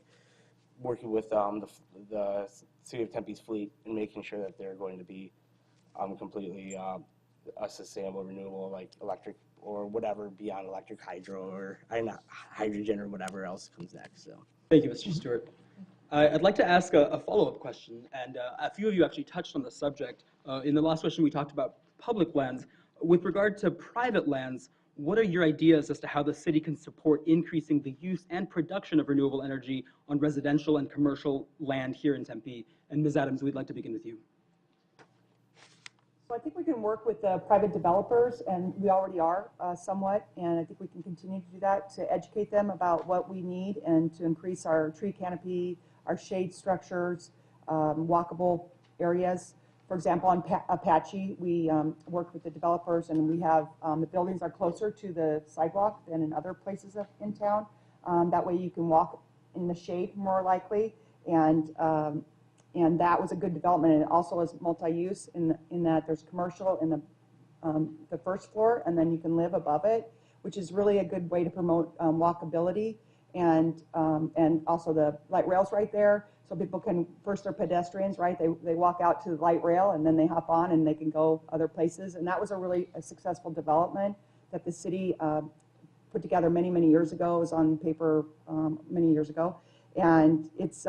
working with the City of Tempe's fleet and making sure that they're going to be completely a sustainable, renewable, like electric or whatever beyond electric, hydro or not hydrogen or whatever else comes next. So Thank you, Mr. Stewart. I'd like to ask a follow-up question, and a few of you actually touched on the subject. In the last question, we talked about public lands. With regard to private lands, what are your ideas as to how the city can support increasing the use and production of renewable energy on residential and commercial land here in Tempe? And Ms. Adams, we'd like to begin with you. So I think we can work with the private developers, and we already are somewhat, and I think we can continue to do that to educate them about what we need and to increase our tree canopy, our shade structures, walkable areas. For example, on Apache, we worked with the developers, and we have the buildings are closer to the sidewalk than in other places in town. That way you can walk in the shade more likely, and that was a good development. And it also is multi-use in that there's commercial in the first floor, and then you can live above it, which is really a good way to promote walkability, and also the light rail's right there. So people can, first they're pedestrians, right? They walk out to the light rail and then they hop on and they can go other places. And that was a successful development that the city put together many, many years ago. It was on paper many years ago. And it's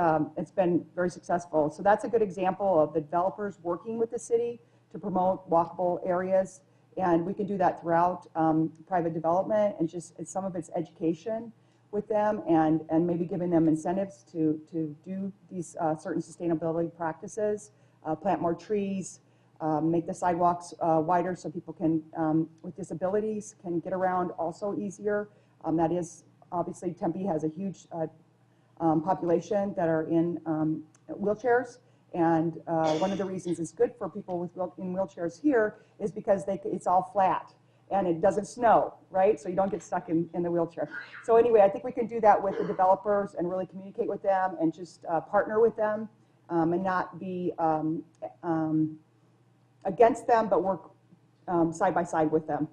been very successful. So that's a good example of the developers working with the city to promote walkable areas. And we can do that throughout private development, and just some of it's education with them, and maybe giving them incentives to do these certain sustainability practices, plant more trees, make the sidewalks wider so people can, with disabilities, can get around also easier. That is, obviously, Tempe has a huge population that are in wheelchairs, and one of the reasons it's good for people in wheelchairs here is because it's all flat. And it doesn't snow, right? So you don't get stuck in the wheelchair. So anyway, I think we can do that with the developers and really communicate with them and just partner with them and not be against them, but work side by side with them.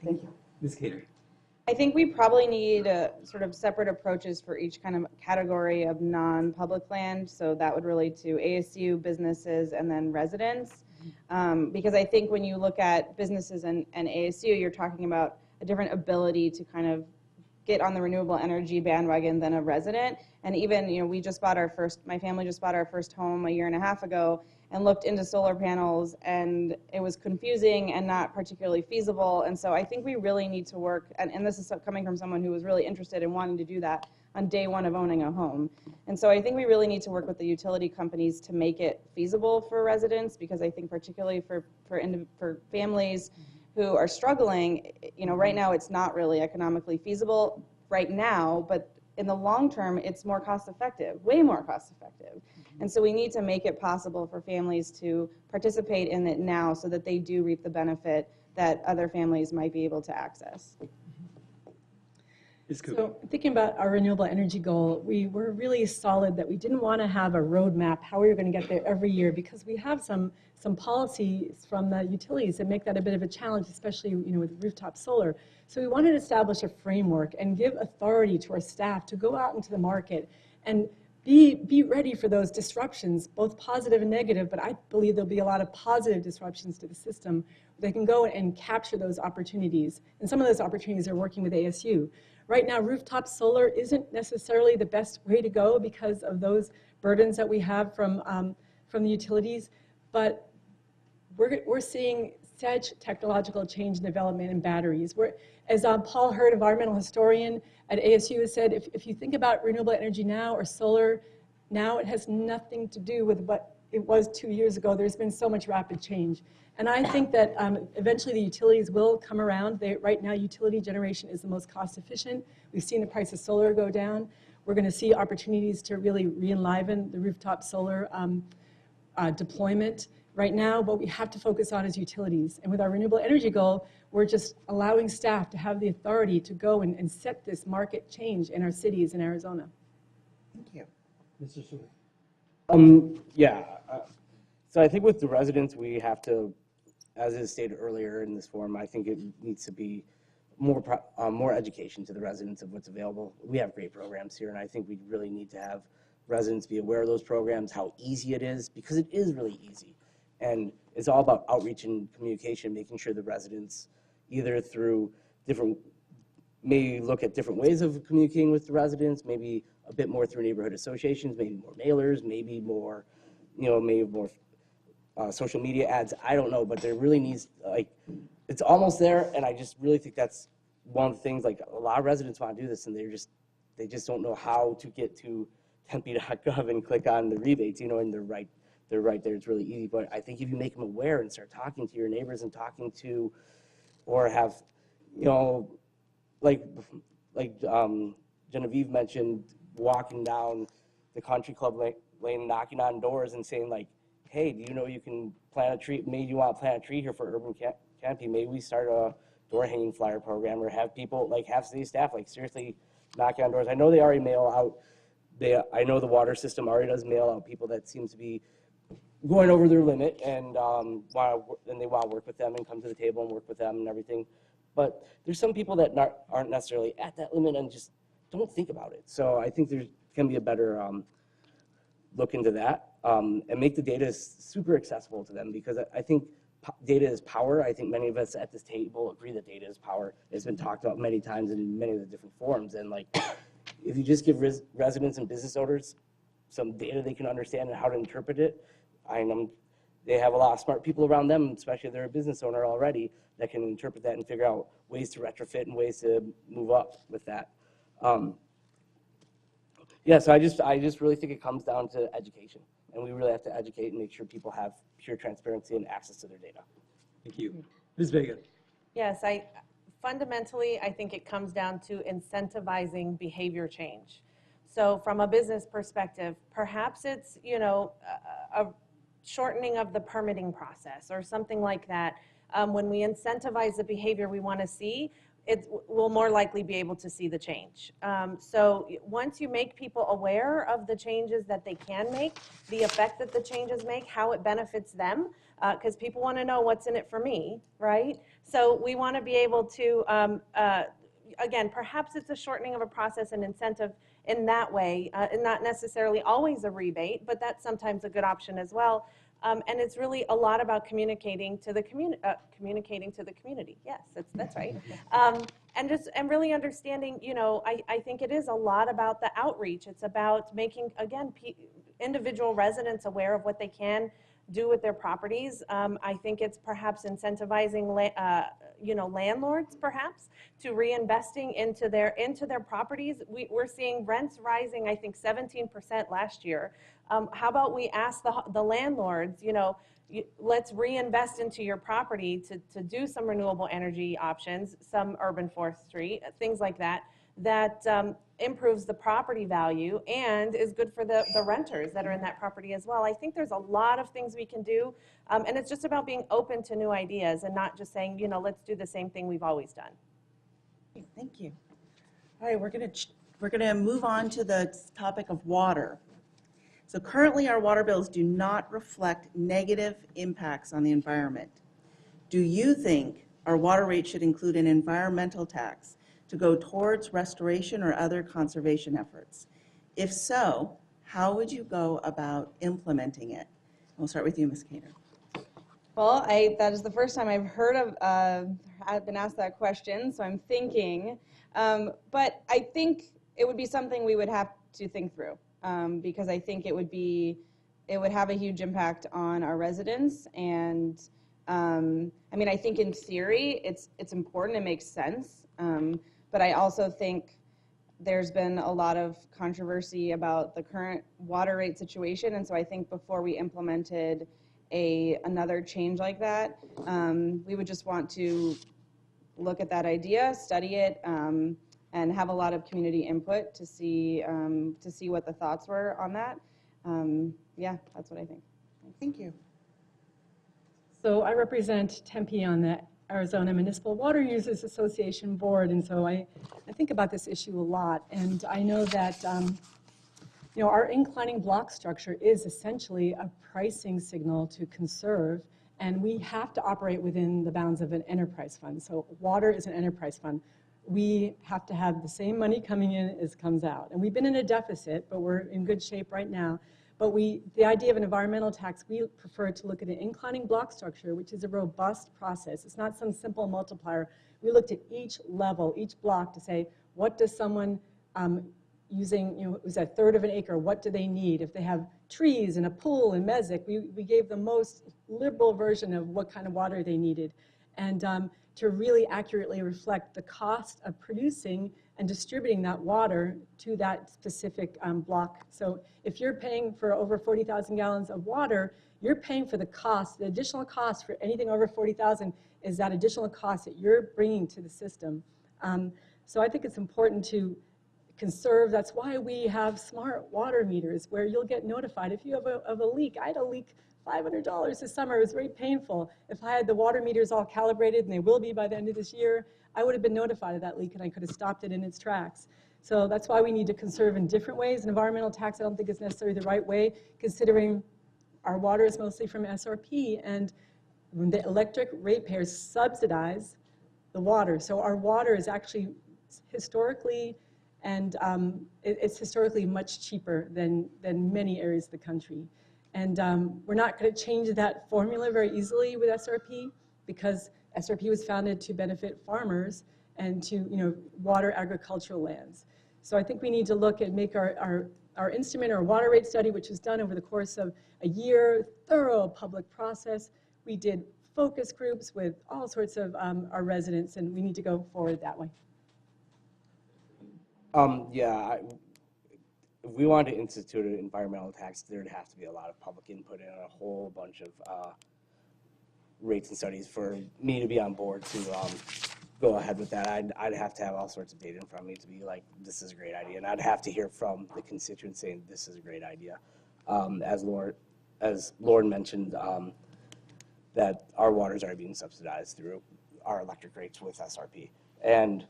Thank you. Ms. Cater. I think we probably need sort of separate approaches for each kind of category of non-public land. So that would relate to ASU, businesses, and then residents. Because I think when you look at businesses and ASU, you're talking about a different ability to kind of get on the renewable energy bandwagon than a resident. And even, you know, my family just bought our first home a year and a half ago and looked into solar panels, and it was confusing and not particularly feasible. And so I think we really need to work, and this is coming from someone who was really interested in wanting to do that on day one of owning a home. And so I think we really need to work with the utility companies to make it feasible for residents, because I think particularly for families who are struggling, you know, right now it's not really economically feasible right now, but in the long term, it's more cost effective, way more cost effective. And so we need to make it possible for families to participate in it now so that they do reap the benefit that other families might be able to access. So thinking about our renewable energy goal, we were really solid that we didn't want to have a roadmap, how we were going to get there every year, because we have some policies from the utilities that make that a bit of a challenge, especially, you know, with rooftop solar. So we wanted to establish a framework and give authority to our staff to go out into the market and be ready for those disruptions, both positive and negative, but I believe there'll be a lot of positive disruptions to the system. They can go and capture those opportunities. And some of those opportunities are working with ASU. Right now, rooftop solar isn't necessarily the best way to go because of those burdens that we have from the utilities, but we're seeing such technological change and development in batteries. As Paul Hurd, environmental historian at ASU, has said, if you think about renewable energy now or solar now, it has nothing to do with what it was 2 years ago. There's been so much rapid change. And I think that eventually the utilities will come around. Right now, utility generation is the most cost efficient. We've seen the price of solar go down. We're going to see opportunities to really re-enliven the rooftop solar deployment. Right now, what we have to focus on is utilities. And with our renewable energy goal, we're just allowing staff to have the authority to go and set this market change in our cities in Arizona. Thank you. Mr. Seward. Yeah, so I think with the residents, we have to, as is stated earlier in this forum, I think it needs to be more education to the residents of what's available. We have great programs here, and I think we really need to have residents be aware of those programs, how easy it is, because it is really easy. And it's all about outreach and communication, making sure the residents, either through maybe look at different ways of communicating with the residents, maybe a bit more through neighborhood associations, maybe more mailers, maybe more, social media ads. I don't know, but there really needs, it's almost there, and I just really think that's one of the things, a lot of residents want to do this, and they just don't know how to get to tempe.gov and click on the rebates, and they're right there. It's really easy, but I think if you make them aware and start talking to your neighbors and talking to, or have, Genevieve mentioned, walking down the country club lane, knocking on doors and saying hey, do you know you can plant a tree? Maybe you want to plant a tree here for urban canopy. Maybe we start a door hanging flyer program, or have people, have city staff, seriously knocking on doors. I know they already mail out. I know the water system already does mail out people that seems to be going over their limit, and they want to work with them and come to the table and work with them and everything. But there's some people that aren't necessarily at that limit and just don't think about it. So I think there can be a better look into that, and make the data super accessible to them, because I think data is power. I think many of us at this table agree that data is power. It's been talked about many times in many of the different forums. And if you just give residents and business owners some data they can understand and how to interpret it, they have a lot of smart people around them, especially if they're a business owner already, that can interpret that and figure out ways to retrofit and ways to move up with that. Yeah, so I just really think it comes down to education, and we really have to educate and make sure people have pure transparency and access to their data. Thank you. Ms. Vega. Yes, fundamentally, I think it comes down to incentivizing behavior change. So from a business perspective, perhaps it's, a shortening of the permitting process or something like that. When we incentivize the behavior we want to see, we'll more likely be able to see the change. So once you make people aware of the changes that they can make, the effect that the changes make, how it benefits them, because people want to know what's in it for me, right? So we want to be able to, again, perhaps it's a shortening of a process and incentive in that way, and not necessarily always a rebate, but that's sometimes a good option as well. And it's really a lot about communicating to the community. Yes, that's right. And really understanding. I think it is a lot about the outreach. It's about making, again, individual residents aware of what they can do with their properties. I think it's perhaps incentivizing landlords perhaps to reinvesting into their properties. We're seeing rents rising, I think 17% last year. How about we ask the landlords, let's reinvest into your property to do some renewable energy options, some urban forestry, things like that, that improves the property value and is good for the renters that are in that property as well. I think there's a lot of things we can do, and it's just about being open to new ideas and not just saying, let's do the same thing we've always done. Thank you. All right, we're gonna move on to the topic of water. So currently, our water bills do not reflect negative impacts on the environment. Do you think our water rate should include an environmental tax to go towards restoration or other conservation efforts? If so, how would you go about implementing it? We'll start with you, Ms. Cater. Well, that is the first time I've heard of, I've been asked that question, so I'm thinking. But I think it would be something we would have to think through, because I think it would have a huge impact on our residents. And I think in theory it's important, it makes sense. But I also think there's been a lot of controversy about the current water rate situation, and so I think before we implemented another change like that, we would just want to look at that idea, study it, and have a lot of community input to see what the thoughts were on that. Yeah, that's what I think. Thank you. So I represent Tempe on the Arizona Municipal Water Users Association board, and so I think about this issue a lot. And I know that our inclining block structure is essentially a pricing signal to conserve, and we have to operate within the bounds of an enterprise fund. So water is an enterprise fund. We have to have the same money coming in as comes out. And we've been in a deficit, but we're in good shape right now. But the idea of an environmental tax, we prefer to look at an inclining block structure, which is a robust process. It's not some simple multiplier. We looked at each level, each block to say, what does someone using, who's a third of an acre, what do they need? If they have trees and a pool and mesic, we gave the most liberal version of what kind of water they needed. And to really accurately reflect the cost of producing and distributing that water to that specific block. So if you're paying for over 40,000 gallons of water, you're paying for the cost. The additional cost for anything over 40,000 is that additional cost that you're bringing to the system. So I think it's important to conserve. That's why we have smart water meters where you'll get notified if you have a leak. I had a leak $500 this summer. It was very painful. If I had the water meters all calibrated, and they will be by the end of this year, I would have been notified of that leak and I could have stopped it in its tracks. So that's why we need to conserve in different ways. An environmental tax I don't think is necessarily the right way, considering our water is mostly from SRP, and the electric ratepayers subsidize the water. So our water is actually historically, and it's historically much cheaper than many areas of the country. And we're not going to change that formula very easily with SRP, because SRP was founded to benefit farmers and to water agricultural lands. So I think we need to look and make our instrument, our water rate study, which was done over the course of a year, thorough public process. We did focus groups with all sorts of our residents, and we need to go forward that way. If we wanted to institute an environmental tax, there'd have to be a lot of public input and a whole bunch of rates and studies for me to be on board to go ahead with that. I'd have to have all sorts of data in front of me to be like, this is a great idea. And I'd have to hear from the constituents saying, this is a great idea. As Lauren mentioned, that our water is already being subsidized through our electric rates with SRP. And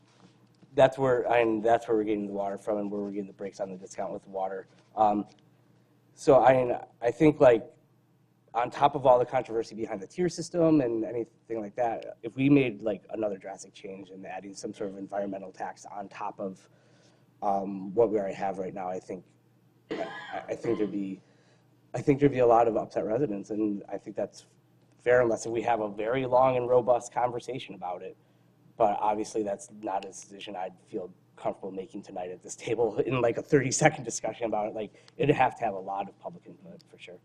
that's where we're getting the water from, and where we're getting the breaks on the discount with the water. So I think, like, on top of all the controversy behind the tier system and anything like that, if we made like another drastic change and adding some sort of environmental tax on top of what we already have right now, I think there'd be a lot of upset residents, and I think that's fair unless we have a very long and robust conversation about it. But obviously, that's not a decision I'd feel comfortable making tonight at this table in like a 30-second discussion about it. Like, it'd have to have a lot of public input for sure.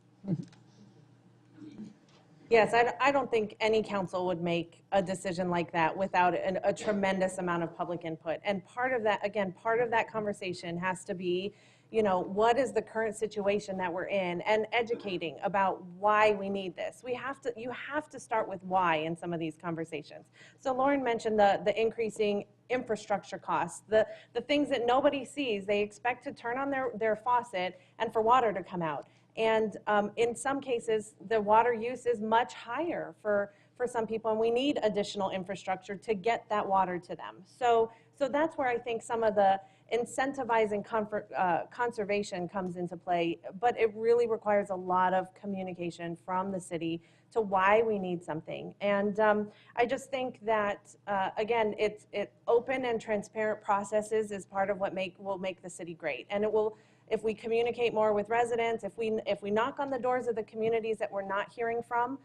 Yes, I don't think any council would make a decision like that without a tremendous amount of public input. And part of that, again, part of that conversation has to be, what is the current situation that we're in, and educating about why we need this. You have to start with why in some of these conversations. So Lauren mentioned the increasing infrastructure costs, the things that nobody sees. They expect to turn on their faucet and for water to come out. And in some cases, the water use is much higher for some people, and we need additional infrastructure to get that water to them. So that's where I think some of the incentivizing conservation comes into play, but it really requires a lot of communication from the city to why we need something. And I just think that, again, it's open and transparent processes is part of what will make the city great. And it will, if we communicate more with residents, if we knock on the doors of the communities that we're not hearing from,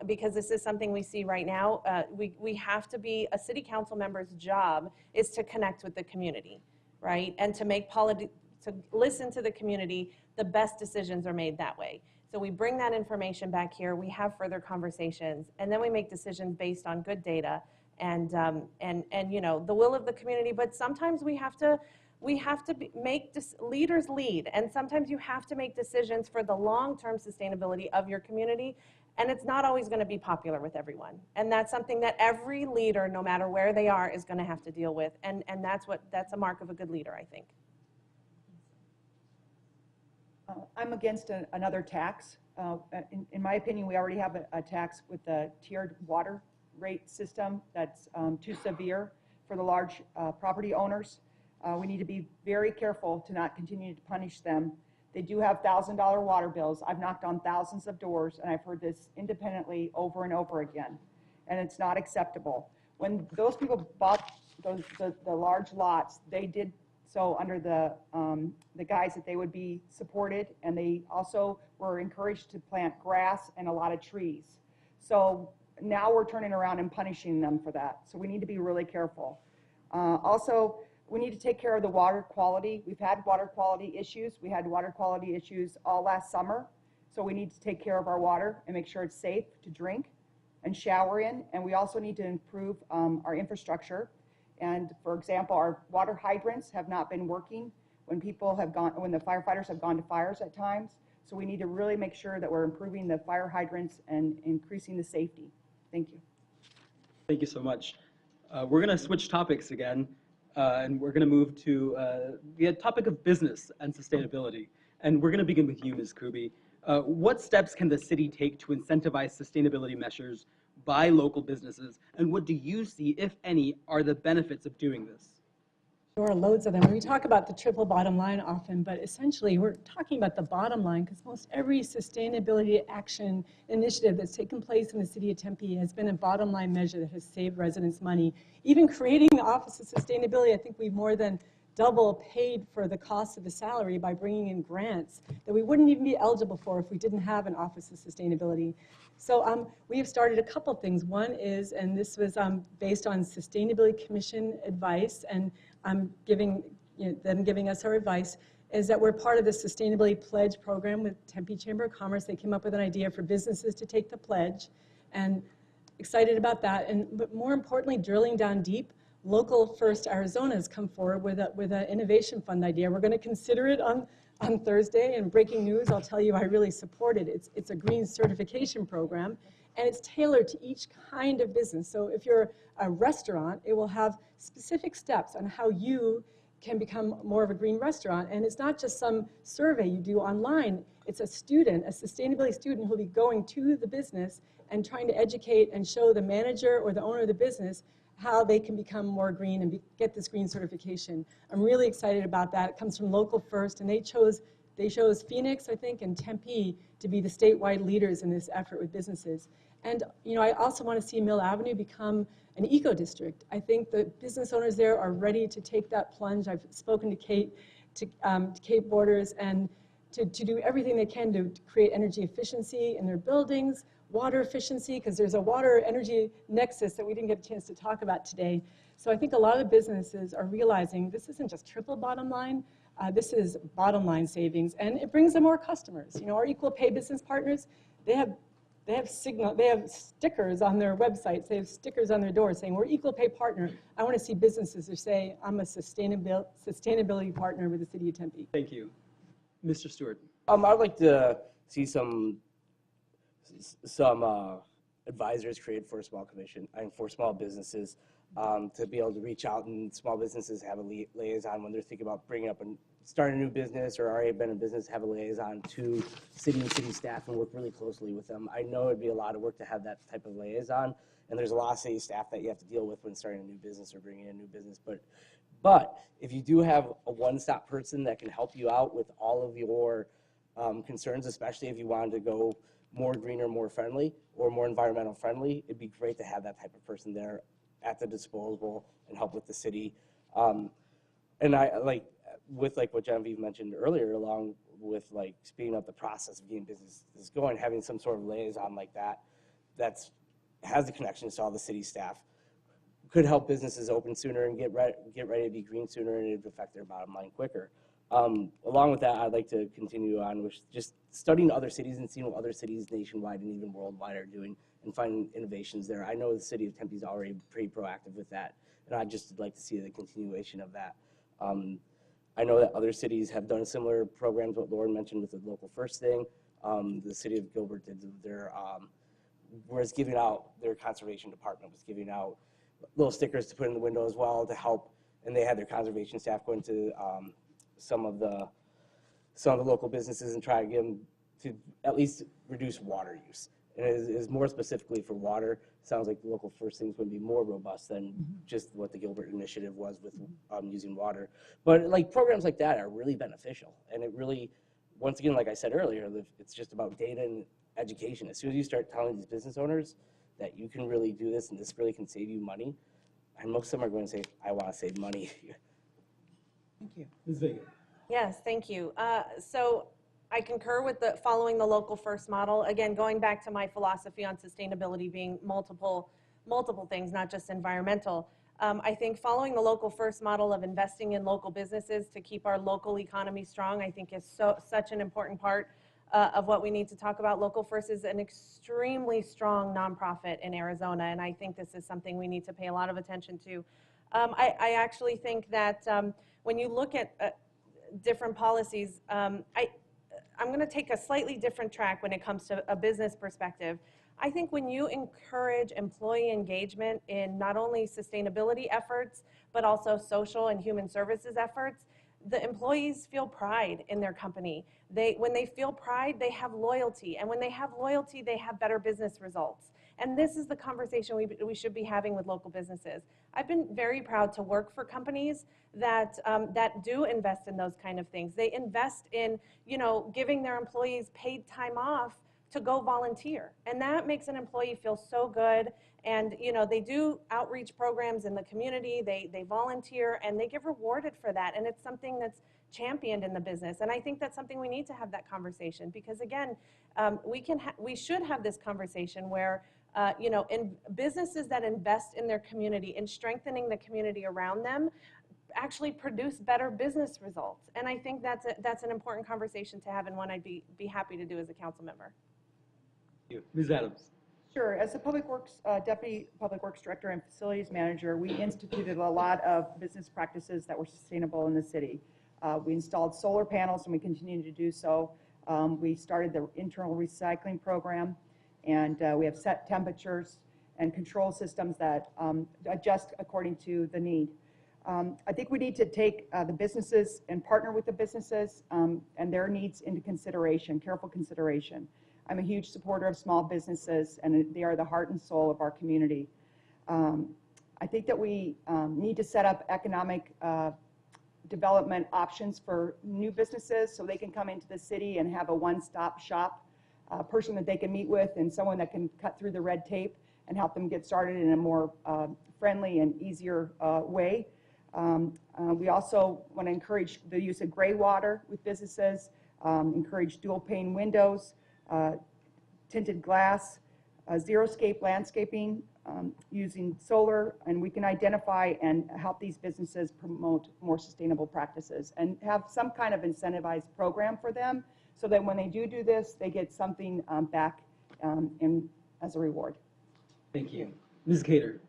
because this is something we see right now, we have to be, a city council member's job is to connect with the community, right? And to to listen to the community. The best decisions are made that way. So we bring that information back here, we have further conversations, and then we make decisions based on good data and the will of the community. But sometimes we have to We have to leaders lead, and sometimes you have to make decisions for the long-term sustainability of your community, and it's not always going to be popular with everyone. And that's something that every leader, no matter where they are, is going to have to deal with, and that's a mark of a good leader, I think. I'm against another tax. In my opinion, we already have a tax with the tiered water rate system that's too severe for the large property owners. We need to be very careful to not continue to punish them. They do have $1,000 water bills. I've knocked on thousands of doors, and I've heard this independently over and over again, and it's not acceptable. When those people bought the large lots, they did so under the guise that they would be supported, and they also were encouraged to plant grass and a lot of trees. So now we're turning around and punishing them for that. So we need to be really careful. Also, we need to take care of the water quality. We've had water quality issues. We had water quality issues all last summer. So we need to take care of our water and make sure it's safe to drink and shower in. And we also need to improve our infrastructure. And for example, our water hydrants have not been working when the firefighters have gone to fires at times. So we need to really make sure that we're improving the fire hydrants and increasing the safety. Thank you. Thank you so much. We're going to switch topics again, and we're going to move to the topic of business and sustainability. And we're going to begin with you, Ms. Kuby. What steps can the city take to incentivize sustainability measures by local businesses, and what do you see, if any, are the benefits of doing this? Sure, loads of them. We talk about the triple bottom line often, but essentially we're talking about the bottom line because most every sustainability action initiative that's taken place in the city of Tempe has been a bottom line measure that has saved residents money. Even creating the Office of Sustainability, I think we more than double paid for the cost of the salary by bringing in grants that we wouldn't even be eligible for if we didn't have an Office of Sustainability. So we have started a couple things. One is, and this was based on Sustainability Commission advice, and I'm giving them giving us our advice, is that we're part of the Sustainability Pledge program with Tempe Chamber of Commerce. They came up with an idea for businesses to take the pledge, and excited about that. But more importantly, drilling down deep, Local First Arizona has come forward with an innovation fund idea. We're going to consider it on Thursday, and breaking news, I'll tell you I really support it. It's a green certification program, and it's tailored to each kind of business. So if you're a restaurant, it will have specific steps on how you can become more of a green restaurant. And it's not just some survey you do online. It's a student, a sustainability student, who'll be going to the business and trying to educate and show the manager or the owner of the business how they can become more green and get this green certification. I'm really excited about that. It comes from Local First, and they chose Phoenix, I think, and Tempe to be the statewide leaders in this effort with businesses. And I also want to see Mill Avenue become an eco-district. I think the business owners there are ready to take that plunge. I've spoken to Kate Borders, and to do everything they can to create energy efficiency in their buildings, water efficiency, because there's a water energy nexus that we didn't get a chance to talk about today. So I think a lot of businesses are realizing this isn't just triple bottom line, this is bottom line savings, and it brings them more customers. Our equal pay business partners, they have stickers on their websites, they have stickers on their doors saying, we're equal pay partner. I want to see businesses who say, I'm a sustainability partner with the city of Tempe. Thank you. Mr. Stewart. I'd like to see some advisors created for a small commission and for small businesses to be able to reach out, and small businesses have a liaison when they're thinking about bringing up and starting a new business or already been in business, have a liaison to city and city staff and work really closely with them. I know it'd be a lot of work to have that type of liaison, and there's a lot of city staff that you have to deal with when starting a new business or bringing in a new business. But if you do have a one-stop person that can help you out with all of your concerns, especially if you wanted to go more greener, more friendly, or more environmental friendly, it'd be great to have that type of person there at the disposal and help with the city. And I like what Genevieve mentioned earlier, along with speeding up the process of getting businesses going, having some sort of liaison like that has the connections to all the city staff could help businesses open sooner and get ready to be green sooner, and it'd affect their bottom line quicker. Along with that, I'd like to continue on with just studying other cities and seeing what other cities nationwide and even worldwide are doing and finding innovations there. I know the city of Tempe is already pretty proactive with that, and I'd just like to see the continuation of that. I know that other cities have done similar programs, what Lauren mentioned with the local first thing. The city of Gilbert did their, was giving out, their conservation department was giving out little stickers to put in the window as well to help, and they had their conservation staff go into some of the local businesses and try to get them to at least reduce water use. And it is more specifically for water. Sounds like the local first thing is going to be more robust than just what the Gilbert initiative was with using water. But like programs like that are really beneficial, and it really, once again, like I said earlier, it's just about data and education. As soon as you start telling these business owners that you can really do this and this really can save you money, and most of them are going to say, I want to save money. Thank you. Ms. Vega. Yes, thank you. So I concur with following the local first model. Again, going back to my philosophy on sustainability being multiple things, not just environmental. I think following the local first model of investing in local businesses to keep our local economy strong, I think is such an important part of what we need to talk about. Local First is an extremely strong nonprofit in Arizona, and I think this is something we need to pay a lot of attention to. I actually think that when you look at different policies, I'm going to take a slightly different track when it comes to a business perspective. I think when you encourage employee engagement in not only sustainability efforts, but also social and human services efforts, the employees feel pride in their company. When they feel pride, they have loyalty. And when they have loyalty, they have better business results. And this is the conversation we should be having with local businesses. I've been very proud to work for companies that do invest in those kind of things. They invest in, giving their employees paid time off to go volunteer. And that makes an employee feel so good. And, they do outreach programs in the community. They volunteer and they get rewarded for that. And it's something that's championed in the business. And I think that's something we need to have that conversation because, again, we should have this conversation where in businesses that invest in their community and strengthening the community around them actually produce better business results. And I think that's an important conversation to have and one I'd be happy to do as a council member. Thank you. Ms. Adams. Sure. As a Public Works, Deputy Public Works Director and Facilities Manager, we instituted a lot of business practices that were sustainable in the city. We installed solar panels and we continue to do so. We started the internal recycling program, and we have set temperatures and control systems that adjust according to the need. I think we need to take the businesses and partner with the businesses and their needs into consideration, careful consideration. I'm a huge supporter of small businesses, and they are the heart and soul of our community. I think that we need to set up economic development options for new businesses so they can come into the city and have a one-stop shop, a person that they can meet with and someone that can cut through the red tape and help them get started in a more friendly and easier way. We also want to encourage the use of gray water with businesses, encourage dual pane windows, tinted glass, zero-scape landscaping, using solar, and we can identify and help these businesses promote more sustainable practices and have some kind of incentivized program for them so that when they do this, they get something back as a reward. Thank you. Ms. Cater.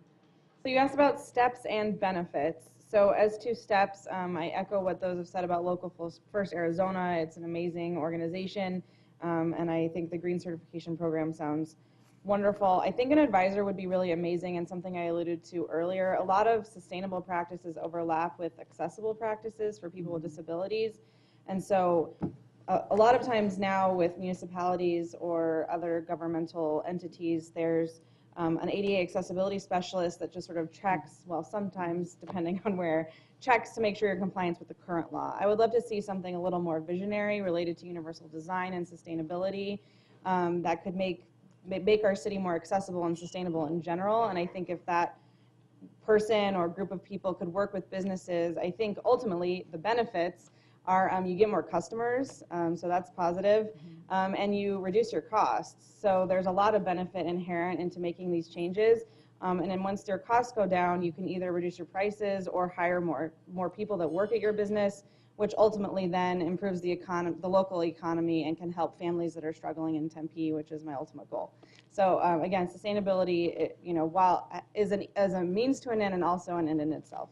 So you asked about steps and benefits. So as to steps, I echo what those have said about Local First Arizona. It's an amazing organization, and I think the green certification program sounds wonderful. I think an advisor would be really amazing, and something I alluded to earlier. A lot of sustainable practices overlap with accessible practices for people with disabilities. And so a lot of times now with municipalities or other governmental entities, there's an ADA accessibility specialist that just sort of checks, well, sometimes depending on where, checks to make sure you're in compliance with the current law. I would love to see something a little more visionary related to universal design and sustainability that could make our city more accessible and sustainable in general. And I think if that person or group of people could work with businesses, I think ultimately the benefits are you get more customers, so that's positive, and you reduce your costs. So there's a lot of benefit inherent into making these changes. And then once your costs go down, you can either reduce your prices or hire more people that work at your business, which ultimately then improves the local economy and can help families that are struggling in Tempe, which is my ultimate goal. So again, sustainability, while as a means to an end and also an end in itself.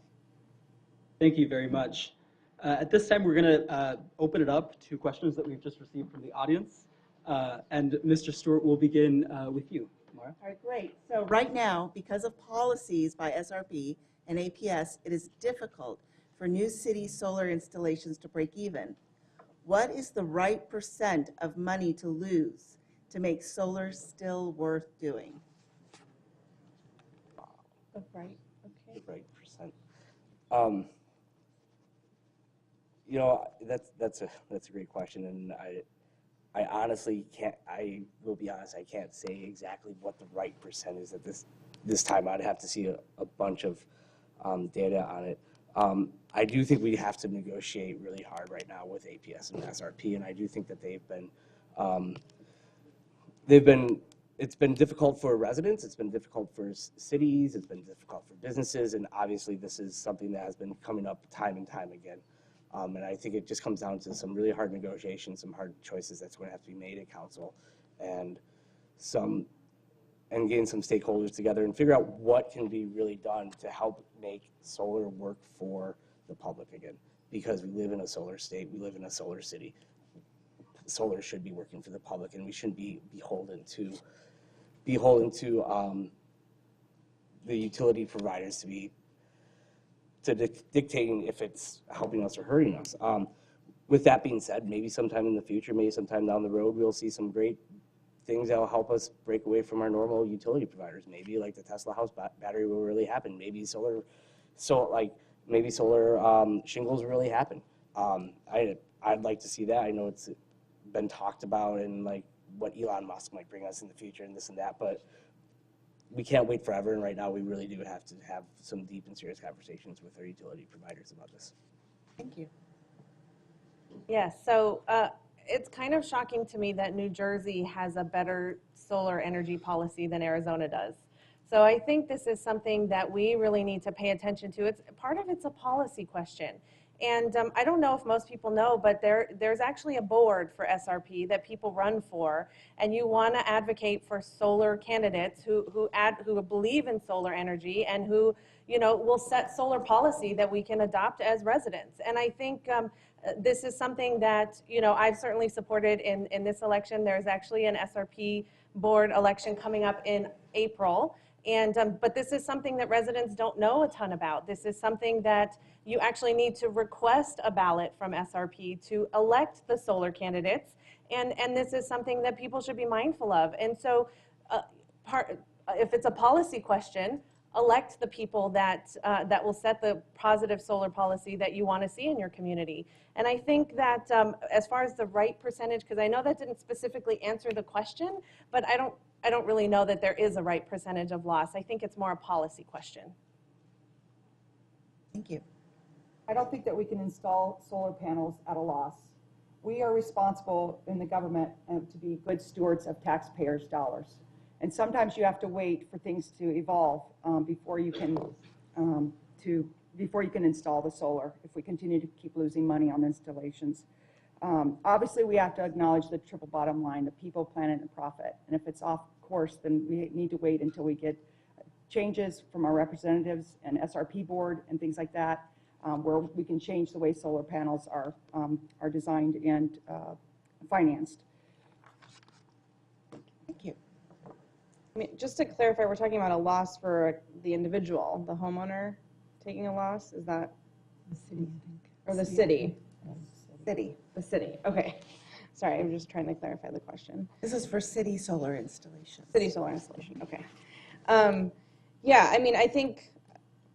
Thank you very much. At this time, we're going to open it up to questions that we've just received from the audience. And Mr. Stewart will begin with you, Mara. All right, great. So right now, because of policies by SRP and APS, it is difficult for new city solar installations to break even. What is the right percent of money to lose to make solar still worth doing? Right, okay. The right percent. You know, that's a great question, and I honestly can't. I will be honest. I can't say exactly what the right percent is at this time. I'd have to see a bunch of data on it. I do think we have to negotiate really hard right now with APS and SRP, and I do think that it's been difficult for residents, it's been difficult for cities, it's been difficult for businesses, and obviously this is something that has been coming up time and time again. And I think it just comes down to some really hard negotiations, some hard choices that's going to have to be made at council, and getting some stakeholders together and figure out what can be really done to help make solar work for the public again. Because we live in a solar state, we live in a solar city. Solar should be working for the public, and we shouldn't be beholden to the utility providers to dictating if it's helping us or hurting us. With that being said, maybe sometime in the future, maybe sometime down the road, we'll see some great things that will help us break away from our normal utility providers. Maybe like the Tesla house battery will really happen. Maybe solar shingles will really happen. I'd like to see that. I know it's been talked about and like what Elon Musk might bring us in the future and this and that, but we can't wait forever, and right now we really do have to have some deep and serious conversations with our utility providers about this. Thank you. Yes, so it's kind of shocking to me that New Jersey has a better solar energy policy than Arizona does. So I think this is something that we really need to pay attention to. It's a policy question. And I don't know if most people know, but there's actually a board for SRP that people run for, and you want to advocate for solar candidates who believe in solar energy and who will set solar policy that we can adopt as residents. And I think this is something that I've certainly supported in this election. There's actually an SRP board election coming up in April. And but this is something that residents don't know a ton about. This is something that you actually need to request a ballot from SRP to elect the solar candidates, and this is something that people should be mindful of. And so, if it's a policy question, elect the people that will set the positive solar policy that you want to see in your community. And I think that as far as the right percentage, because I know that didn't specifically answer the question, but I don't really know that there is a right percentage of loss. I think it's more a policy question. Thank you. I don't think that we can install solar panels at a loss. We are responsible in the government to be good stewards of taxpayers' dollars. And sometimes you have to wait for things to evolve before you can install the solar, if we continue to keep losing money on installations. Obviously, we have to acknowledge the triple bottom line, the people, planet, and profit. And if it's off course, then we need to wait until we get changes from our representatives and SRP board and things like that, where we can change the way solar panels are designed and financed. Thank you. I mean, just to clarify, we're talking about a loss for the individual, the homeowner taking a loss. Is that The city, I think. or the city? City. The city. Okay. Sorry, I'm just trying to clarify the question. This is for city solar installation. City solar installation. Okay. Yeah, I mean, I think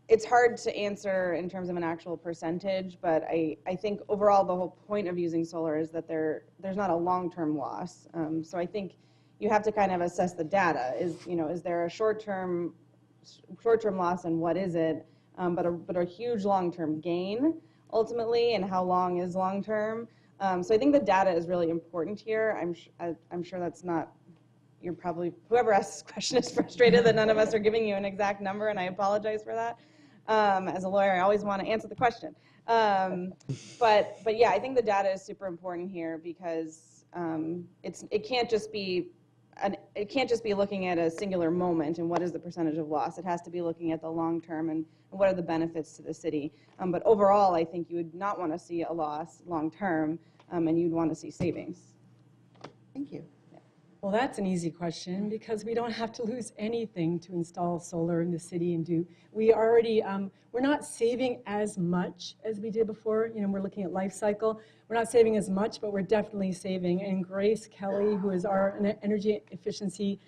it's hard to answer in terms of an actual percentage, but I think overall the whole point of using solar is that there's not a long-term loss. So I think you have to kind of assess the data. Is there a short-term loss, and what is it? But a huge long-term gain ultimately, and how long is long-term? So I think the data is really important here. I'm sure that's not. You're probably, whoever asked this question is frustrated that none of us are giving you an exact number, and I apologize for that. As a lawyer, I always want to answer the question. But yeah, I think the data is super important here because it can't just be it can't just be looking at a singular moment and what is the percentage of loss. It has to be looking at the long term and what are the benefits to the city. But overall, I think you would not want to see a loss long term, and you'd want to see savings. Thank you. Well, that's an easy question because we don't have to lose anything to install solar in the city and do. We already, we're not saving as much as we did before. You know, we're looking at life cycle. We're not saving as much, but we're definitely saving. And Grace Kelly, who is our energy efficiency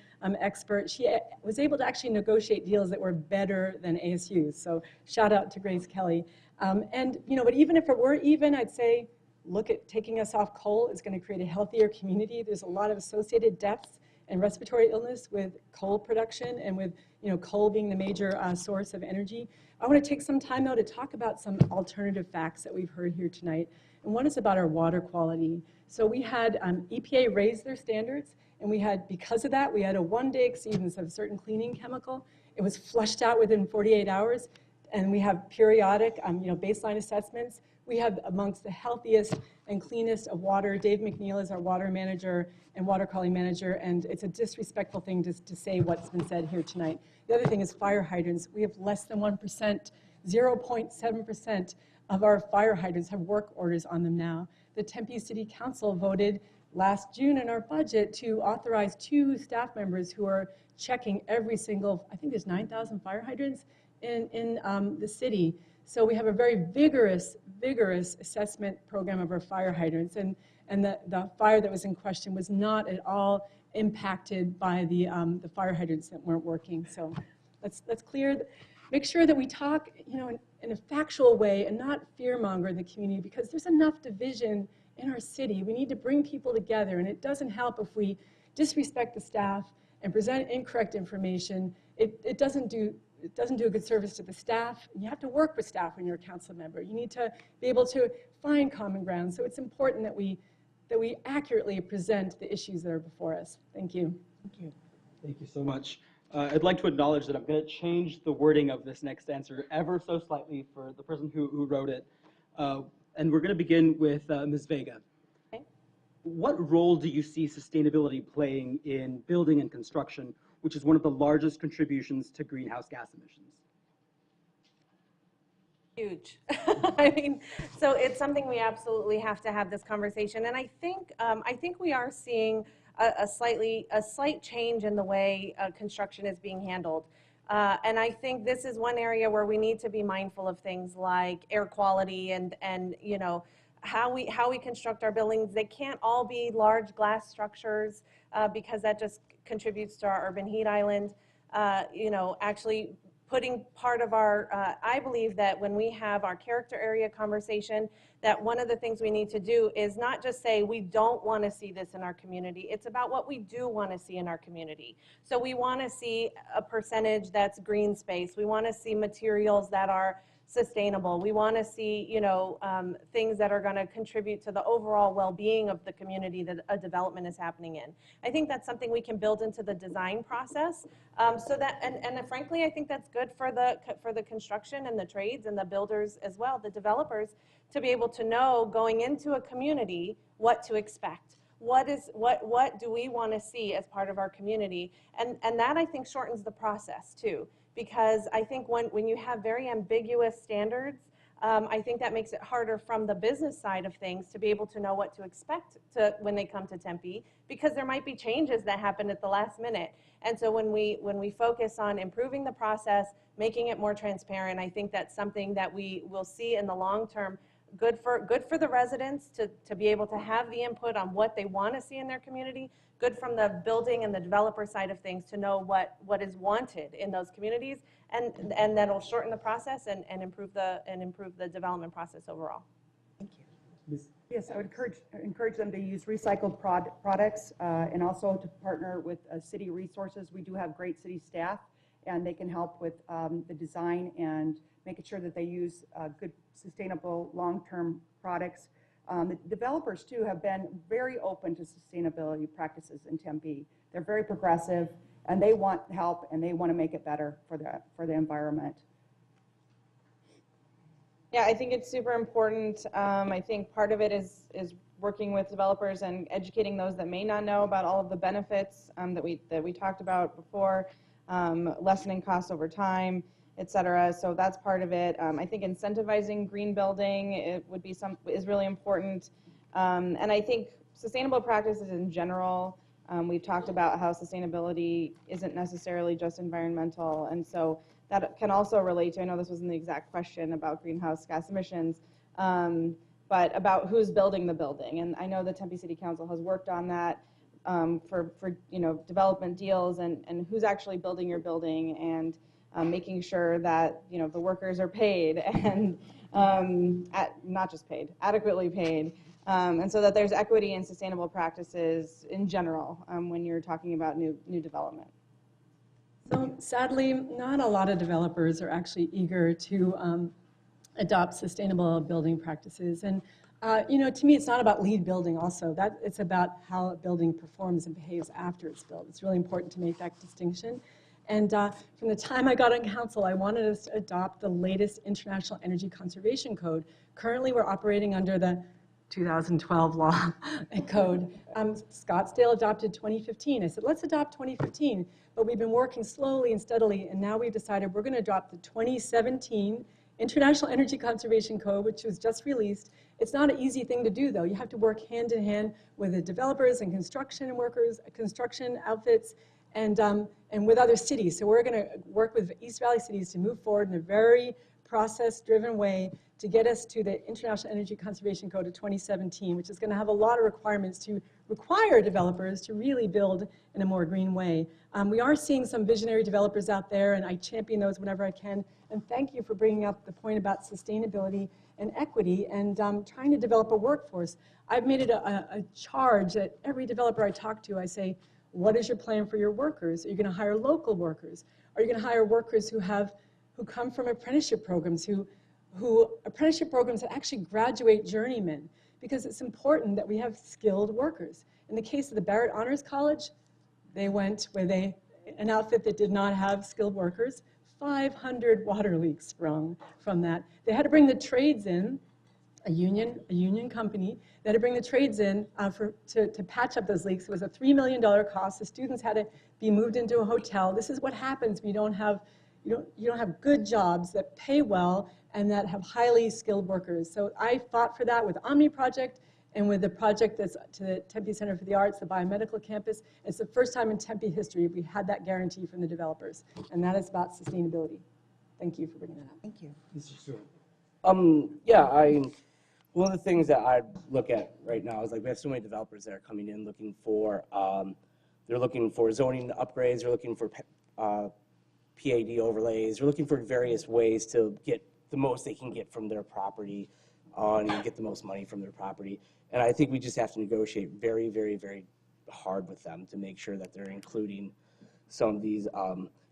expert, she was able to actually negotiate deals that were better than ASU's. So shout out to Grace Kelly. And, you know, but even if it were even, I'd say, look at taking us off coal is going to create a healthier community. There's a lot of associated deaths and respiratory illness with coal production and with, you know, coal being the major source of energy. I want to take some time, though, to talk about some alternative facts that we've heard here tonight. And one is about our water quality. So we had EPA raise their standards, and we had, because of that, we had a one-day exceedance of a certain cleaning chemical. It was flushed out within 48 hours, and we have periodic, you know, baseline assessments. We have amongst the healthiest and cleanest of water. Dave McNeil is our water manager and water quality manager, and it's a disrespectful thing to say what's been said here tonight. The other thing is fire hydrants. We have less than 1%, 0.7% of our fire hydrants have work orders on them now. The Tempe City Council voted last June in our budget to authorize 2 staff members who are checking every single, I think there's 9,000 fire hydrants in the city. So we have a very vigorous assessment program of our fire hydrants, and the fire that was in question was not at all impacted by the fire hydrants that weren't working. So let's make sure that we talk, you know, in a factual way and not fearmonger the community, because there's enough division in our city. We need to bring people together, and it doesn't help if we disrespect the staff and present incorrect information. It doesn't do a good service to the staff. You have to work with staff when you're a council member. You need to be able to find common ground. So it's important that we accurately present the issues that are before us. Thank you. Thank you. Thank you so much. I'd like to acknowledge that I'm going to change the wording of this next answer ever so slightly for the person who wrote it. And we're going to begin with Ms. Vega. Okay. What role do you see sustainability playing in building and construction, which is one of the largest contributions to greenhouse gas emissions? Huge. I mean, so it's something we absolutely have to have this conversation. And I think we are seeing a slight change in the way construction is being handled. And I think this is one area where we need to be mindful of things like air quality and you know, how we construct our buildings. They can't all be large glass structures because that just contributes to our urban heat island. You know, actually putting part of our, I believe that when we have our character area conversation, that one of the things we need to do is not just say we don't want to see this in our community. It's about what we do want to see in our community. So we want to see a percentage that's green space. We want to see materials that are sustainable. We want to see, you know, things that are going to contribute to the overall well-being of the community that a development is happening in. I think that's something we can build into the design process. So that, and frankly, I think that's good for the construction and the trades and the builders as well, the developers, to be able to know going into a community what to expect. What do we want to see as part of our community? And that, I think, shortens the process too. Because I think when you have very ambiguous standards, I think that makes it harder from the business side of things to be able to know what to expect when they come to Tempe, because there might be changes that happen at the last minute. And so when we focus on improving the process, making it more transparent, I think that's something that we will see in the long term. Good for the residents to be able to have the input on what they want to see in their community. Good from the building and the developer side of things to know what is wanted in those communities, and that'll shorten the process and improve the development process overall. Thank you. Yes, I would encourage them to use recycled products and also to partner with city resources. We do have great city staff, and they can help with the design and making sure that they use good, sustainable, long-term products. The developers, too, have been very open to sustainability practices in Tempe. They're very progressive, and they want help, and they want to make it better for the environment. Yeah, I think it's super important. I think part of it is working with developers and educating those that may not know about all of the benefits that we talked about before, lessening costs over time, et cetera. So that's part of it. I think incentivizing green building is really important. And I think sustainable practices in general, we've talked about how sustainability isn't necessarily just environmental, and so that can also relate to, I know this wasn't the exact question about greenhouse gas emissions, but about who's building the building. And I know the Tempe City Council has worked on that for development deals and who's actually building your building, and making sure that the workers are paid and not just paid, adequately paid. And so that there's equity and sustainable practices in general when you're talking about new development. So sadly, not a lot of developers are actually eager to adopt sustainable building practices. And to me, it's not about LEED building also. It's about how a building performs and behaves after it's built. It's really important to make that distinction. And from the time I got on council, I wanted us to adopt the latest International Energy Conservation Code. Currently, we're operating under the 2012 law and code. Scottsdale adopted 2015. I said, let's adopt 2015. But we've been working slowly and steadily, and now we've decided we're going to adopt the 2017 International Energy Conservation Code, which was just released. It's not an easy thing to do, though. You have to work hand in hand with the developers and construction workers, construction outfits, and with other cities. So we're going to work with East Valley cities to move forward in a very process-driven way to get us to the International Energy Conservation Code of 2017, which is going to have a lot of requirements to require developers to really build in a more green way. We are seeing some visionary developers out there, and I champion those whenever I can. And thank you for bringing up the point about sustainability and equity and trying to develop a workforce. I've made it a charge that every developer I talk to, I say, what is your plan for your workers? Are you going to hire local workers? Are you going to hire workers who come from apprenticeship programs, apprenticeship programs that actually graduate journeymen? Because it's important that we have skilled workers. In the case of the Barrett Honors College, they went with an outfit that did not have skilled workers. 500 water leaks sprung from that. They had to bring the trades in, a union company. They had to bring the trades in to patch up those leaks. It was a $3 million cost. The students had to be moved into a hotel. This is what happens when you don't have good jobs that pay well and that have highly skilled workers. So I fought for that with Omni Project and with the project that's to the Tempe Center for the Arts, the biomedical campus. It's the first time in Tempe history we had that guarantee from the developers, and that is about sustainability. Thank you for bringing that up. Thank you. Mr. Stewart. One of the things that I look at right now is like we have so many developers that are coming in looking for zoning upgrades, they're looking for PAD overlays, they're looking for various ways to get the most they can get from their property and get the most money from their property. And I think we just have to negotiate very, very, very hard with them to make sure that they're including some of these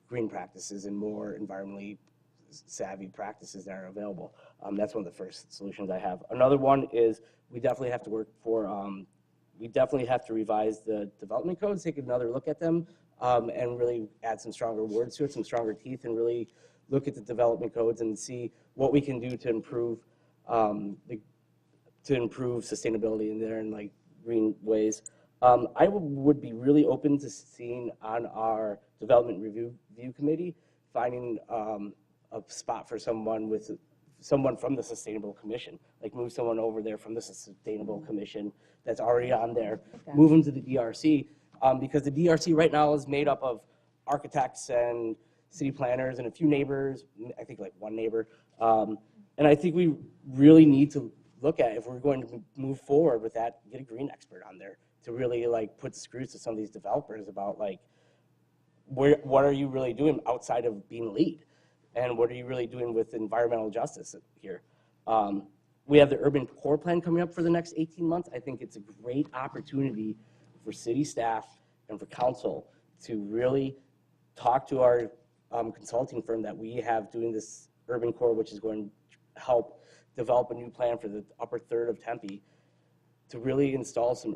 green practices and more environmentally savvy practices that are available. That's one of the first solutions I have. Another one is we definitely have to revise the development codes, take another look at them, and really add some stronger words to it, some stronger teeth, and really look at the development codes and see what we can do to improve sustainability in there and like green ways. I would be really open to seeing on our development review committee finding a spot for someone from the Sustainable Commission, like move someone over there from the Sustainable Commission that's already on there, move them to the DRC, because the DRC right now is made up of architects and city planners and a few neighbors, I think like one neighbor, and I think we really need to look at, if we're going to move forward with that, get a green expert on there to really like put the screws to some of these developers about like, what are you really doing outside of being LEED? And what are you really doing with environmental justice here? We have the urban core plan coming up for the next 18 months. I think it's a great opportunity for city staff and for council to really talk to our consulting firm that we have doing this urban core, which is going to help develop a new plan for the upper third of Tempe to really install some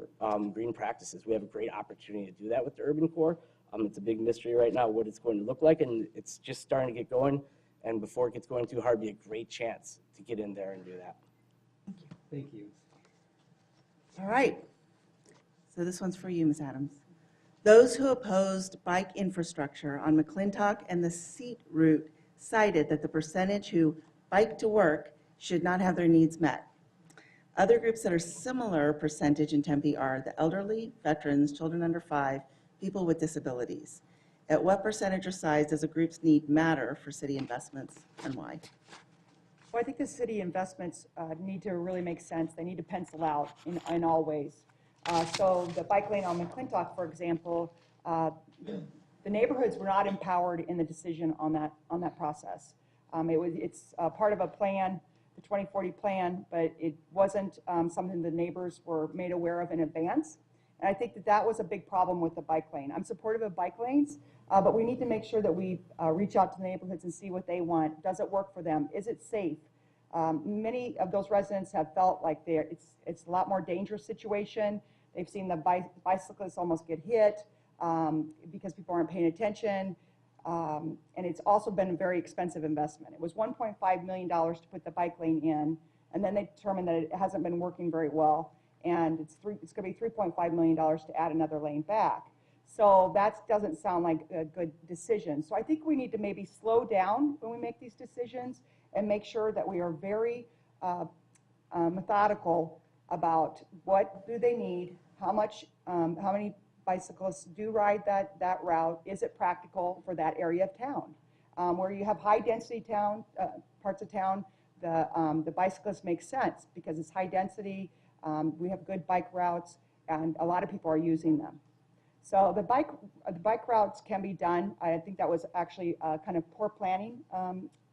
green practices. We have a great opportunity to do that with the urban core. It's a big mystery right now what it's going to look like, and it's just starting to get going. And before it gets going too hard, it'd be a great chance to get in there and do that. Thank you. All right. So this one's for you, Ms. Adams. Those who opposed bike infrastructure on McClintock and the Seat route cited that the percentage who bike to work should not have their needs met. Other groups that are similar percentage in Tempe are the elderly, veterans, children under 5, people with disabilities. At what percentage or size does a group's need matter for city investments, and why? Well, I think the city investments need to really make sense. They need to pencil out in all ways. So the bike lane on McClintock, for example, the neighborhoods were not empowered in the decision on that process. It's part of a plan, the 2040 plan, but it wasn't something the neighbors were made aware of in advance. And I think that was a big problem with the bike lane. I'm supportive of bike lanes, but we need to make sure that we reach out to the neighborhoods and see what they want. Does it work for them? Is it safe? Many of those residents have felt like it's a lot more dangerous situation. They've seen the bicyclists almost get hit because people aren't paying attention. And it's also been a very expensive investment. It was $1.5 million to put the bike lane in, and then they determined that it hasn't been working very well. And it's going to be $3.5 million to add another lane back. So that doesn't sound like a good decision. So I think we need to maybe slow down when we make these decisions and make sure that we are very methodical about what do they need, how many bicyclists do ride that route, is it practical for that area of town. Where you have high density parts of town, the bicyclists make sense because it's high density, we have good bike routes, and a lot of people are using them. So the bike routes can be done. I think that was actually kind of poor planning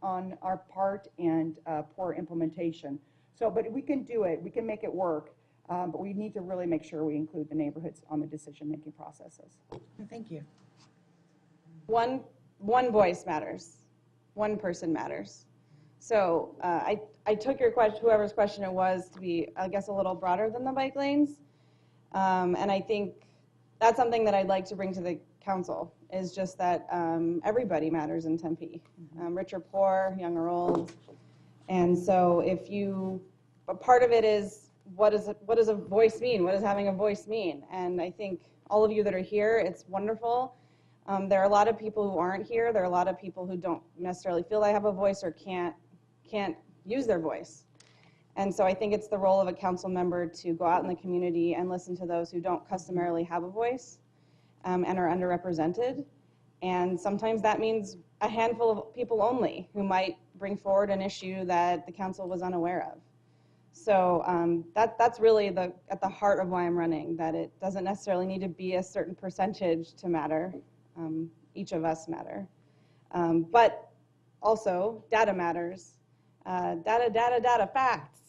on our part and poor implementation. So, but we can do it. We can make it work. But we need to really make sure we include the neighborhoods on the decision-making processes. Thank you. One voice matters. One person matters. So I took your question, whoever's question it was, to be, I guess, a little broader than the bike lanes. And I think that's something that I'd like to bring to the council, is just that everybody matters in Tempe, rich or poor, young or old. And so but part of it is, what does a voice mean? What does having a voice mean? And I think all of you that are here, it's wonderful. There are a lot of people who aren't here. There are a lot of people who don't necessarily feel they have a voice or can't use their voice. And so I think it's the role of a council member to go out in the community and listen to those who don't customarily have a voice and are underrepresented. And sometimes that means a handful of people only who might bring forward an issue that the council was unaware of. So that's really at the heart of why I'm running, that it doesn't necessarily need to be a certain percentage to matter. Each of us matter. But also, data matters. Data, facts.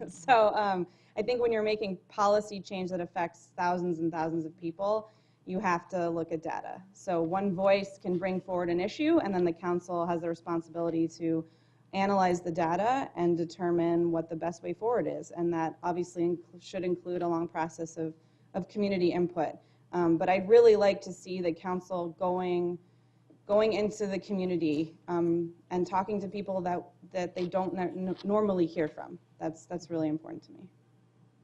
So I think when you're making policy change that affects thousands and thousands of people, you have to look at data. So one voice can bring forward an issue, and then the council has the responsibility to analyze the data and determine what the best way forward is. And that obviously should include a long process of community input. But I'd really like to see the council going into the community and talking to people that they don't normally hear from. That's really important to me.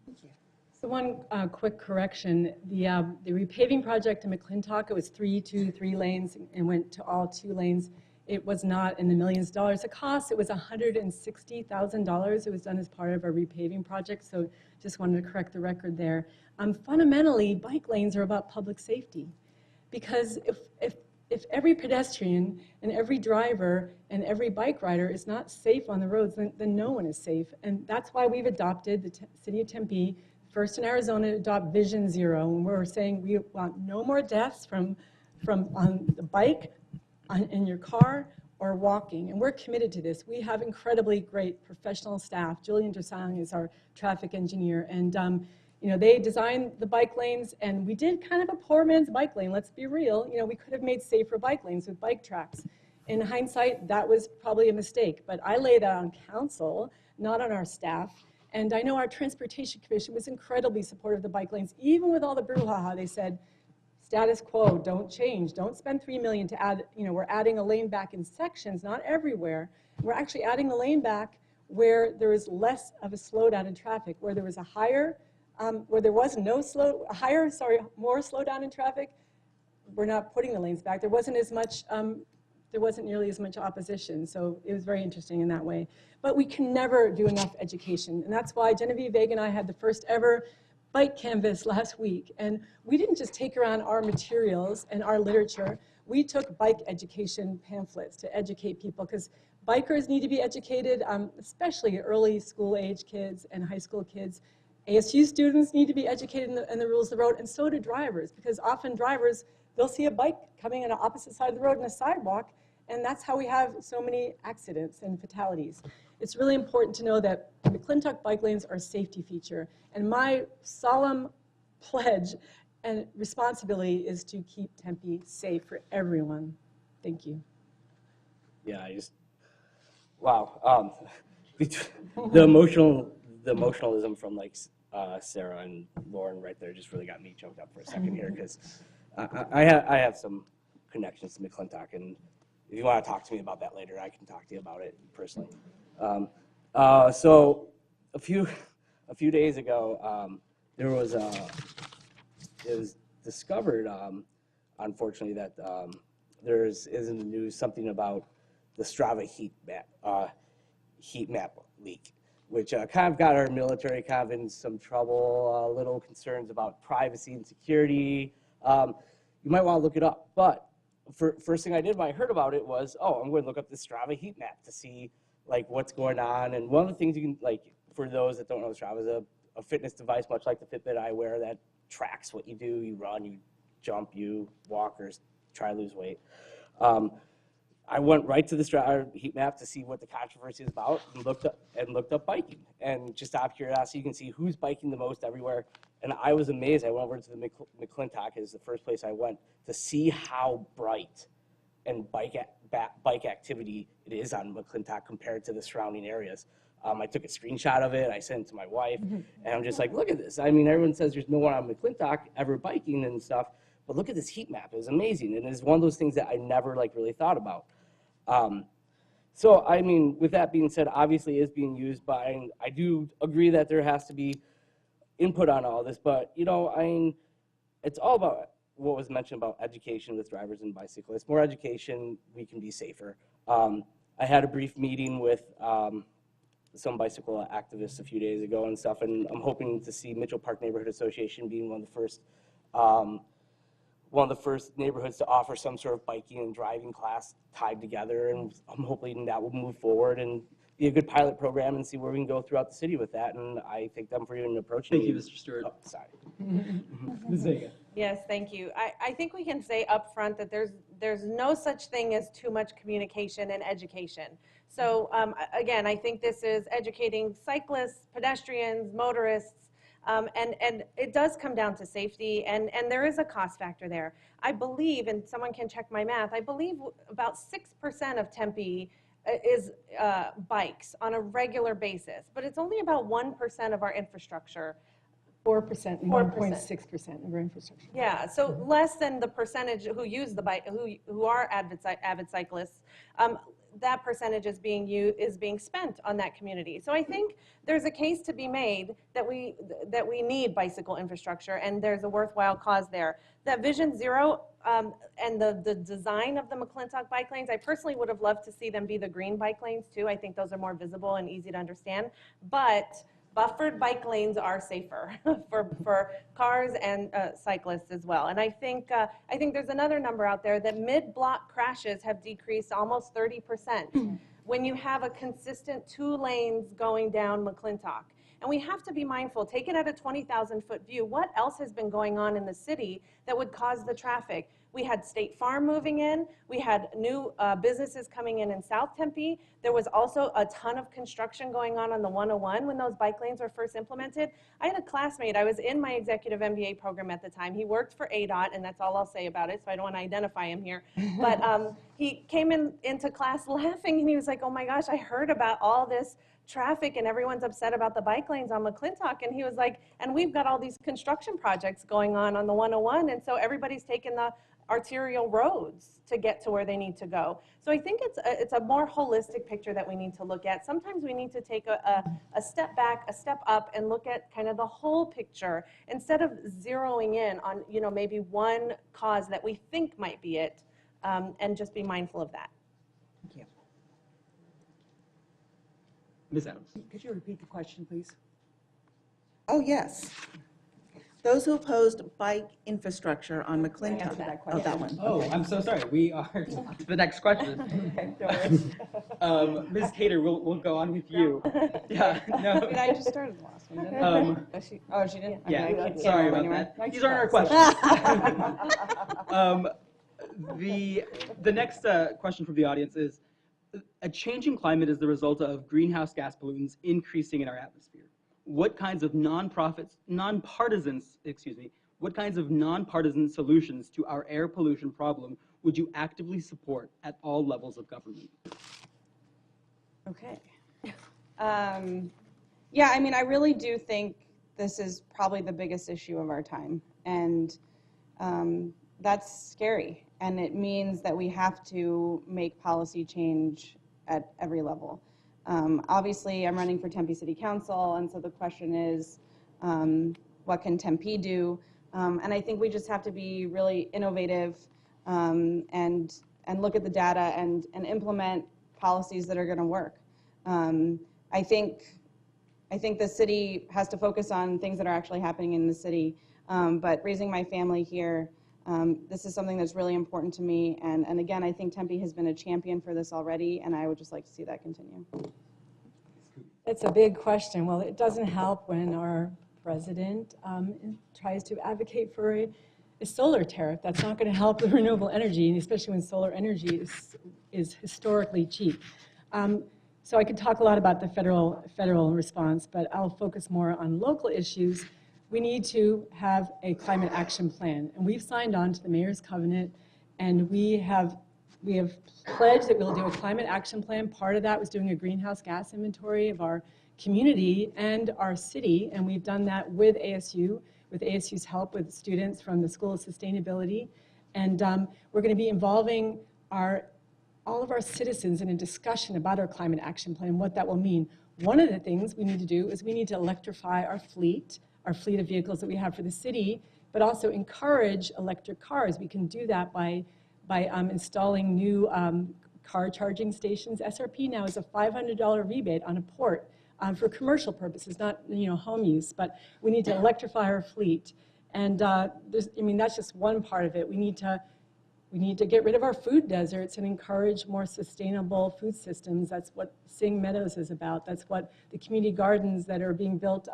Thank you. So one quick correction, the repaving project in McClintock, it was 3 lanes and went to all 2 lanes. It was not in the millions of dollars it cost. It was $160,000. It was done as part of a repaving project, so just wanted to correct the record there. Fundamentally, bike lanes are about public safety, because if every pedestrian and every driver and every bike rider is not safe on the roads, then no one is safe. And that's why we've adopted, the city of Tempe, first in Arizona, to adopt Vision Zero. And we're saying we want no more deaths from on the bike, in your car, or walking. And we're committed to this. We have incredibly great professional staff. Julian Dressang is our traffic engineer. And they designed the bike lanes, and we did kind of a poor man's bike lane, let's be real. We could have made safer bike lanes with bike tracks. In hindsight, that was probably a mistake, but I lay that on council, not on our staff. And I know our Transportation Commission was incredibly supportive of the bike lanes. Even with all the brouhaha, they said, status quo, don't change. Don't spend $3 million to add, we're adding a lane back in sections, not everywhere. We're actually adding the lane back where there is less of a slowdown in traffic, where there was a higher where there was more slowdown in traffic, we're not putting the lanes back. There wasn't nearly as much opposition, so it was very interesting in that way. But we can never do enough education, and that's why Genevieve Vega and I had the first ever bike canvas last week, and we didn't just take around our materials and our literature. We took bike education pamphlets to educate people, because bikers need to be educated, especially early school age kids and high school kids. ASU students need to be educated in the rules of the road, and so do drivers, because often drivers, they'll see a bike coming on the opposite side of the road in a sidewalk, and that's how we have so many accidents and fatalities. It's really important to know that McClintock bike lanes are a safety feature, and my solemn pledge and responsibility is to keep Tempe safe for everyone. Thank you. Yeah, wow. The emotionalism from like Sarah and Lauren right there just really got me choked up for a second here, because I have some connections to McClintock, and if you want to talk to me about that later, I can talk to you about it personally. So a few days ago, it was discovered, unfortunately, that there is in the news something about the Strava heat map leak, which kind of got our military kind of in some trouble, little concerns about privacy and security. You might want to look it up. But first thing I did when I heard about it was, I'm going to look up the Strava heat map to see like what's going on. And one of the things you can, like, for those that don't know, Strava is a fitness device, much like the Fitbit I wear, that tracks what you do. You run, you jump, you walk, or try to lose weight. I went right to the Strava heat map to see what the controversy is about, and looked up biking. And just out of curiosity, you can see who's biking the most everywhere. And I was amazed. I went over to the McClintock, is the first place I went, to see how bright and bike activity it is on McClintock compared to the surrounding areas. I took a screenshot of it. I sent it to my wife, and I'm just like, look at this. I mean, everyone says there's no one on McClintock ever biking and stuff, but look at this heat map. It's amazing, and it's one of those things that I never like really thought about. So, I mean, with that being said, obviously it is being used by, I do agree that there has to be input on all this, but, you know, I mean, it's all about what was mentioned about education with drivers and bicyclists. More education, we can be safer. I had a brief meeting with some bicycle activists a few days ago and stuff, and I'm hoping to see Mitchell Park Neighborhood Association being one of the first neighborhoods to offer some sort of biking and driving class tied together, and I'm hoping that will move forward and be a good pilot program and see where we can go throughout the city with that. And I thank them for even approaching me. Thank you, Mr. Stewart. Oh, sorry. Ms. Vega. Yes, thank you. I think we can say up front that there's no such thing as too much communication and education. So again, I think this is educating cyclists, pedestrians, motorists, and it does come down to safety, and there is a cost factor there. I believe, and someone can check my math, I believe about 6% of Tempe is bikes on a regular basis, but it's only about 1% of our infrastructure. 4% and 1.6% of our infrastructure. Yeah, so less than the percentage who use the bike, who are avid cyclists. That percentage is being spent on that community. So I think there's a case to be made that we need bicycle infrastructure, and there's a worthwhile cause there. That Vision Zero and the design of the McClintock bike lanes, I personally would have loved to see them be the green bike lanes too. I think those are more visible and easy to understand. But buffered bike lanes are safer for cars and cyclists as well. And I think there's another number out there that mid-block crashes have decreased almost 30% when you have a consistent 2 lanes going down McClintock. And we have to be mindful, take it at a 20,000-foot view, what else has been going on in the city that would cause the traffic? We had State Farm moving in. We had new businesses coming in South Tempe. There was also a ton of construction going on the 101 when those bike lanes were first implemented. I had a classmate. I was in my executive MBA program at the time. He worked for ADOT, and that's all I'll say about it, so I don't want to identify him here. But he came into class laughing, and he was like, oh my gosh, I heard about all this traffic and everyone's upset about the bike lanes on McClintock. And he was like, and we've got all these construction projects going on the 101. And so everybody's taking the arterial roads to get to where they need to go. So I think it's a more holistic picture that we need to look at. Sometimes we need to take a step back, a step up, and look at kind of the whole picture instead of zeroing in on, you know, maybe one cause that we think might be it, and just be mindful of that. Thank you. Ms. Adams. Could you repeat the question, please? Oh, yes. Those who opposed bike infrastructure on McClintock. Answer that Oh, that question. one. Oh, I'm so sorry. We are to the next question. Okay, don't worry. Ms. Cater, we'll go on with you. Yeah, no. Wait, I just started the last one, didn't I? Oh, she didn't? Okay, Yeah, I can't sorry remember about anymore. that. These aren't our questions. The next question from the audience is, a changing climate is the result of greenhouse gas pollutants increasing in our atmosphere. What kinds of nonpartisan solutions to our air pollution problem would you actively support at all levels of government? Okay. Yeah, I mean, I really do think this is probably the biggest issue of our time. And that's scary. And it means that we have to make policy change at every level. Obviously, I'm running for Tempe City Council, and so the question is, what can Tempe do? And I think we just have to be really innovative and look at the data and implement policies that are going to work. I think the city has to focus on things that are actually happening in the city. But raising my family here, this is something that's really important to me. And again, I think Tempe has been a champion for this already, and I would just like to see that continue. It's a big question. Well, it doesn't help when our president tries to advocate for a solar tariff. That's not going to help with renewable energy, and especially when solar energy is historically cheap. So I could talk a lot about the federal response, but I'll focus more on local issues. We need to have a climate action plan, and we've signed on to the Mayor's Covenant, and we have pledged that we'll do a climate action plan. Part of that was doing a greenhouse gas inventory of our community and our city, and we've done that with ASU, with ASU's help with students from the School of Sustainability. And we're going to be involving all of our citizens in a discussion about our climate action plan, what that will mean. One of the things we need to do is we need to electrify our fleet of vehicles that we have for the city, but also encourage electric cars. We can do that by installing new car charging stations. SRP now is a $500 rebate on a port for commercial purposes, not home use, but we need to electrify our fleet. And that's just one part of it. We need to get rid of our food deserts and encourage more sustainable food systems. That's what Sing Meadows is about. That's what the community gardens that are being built,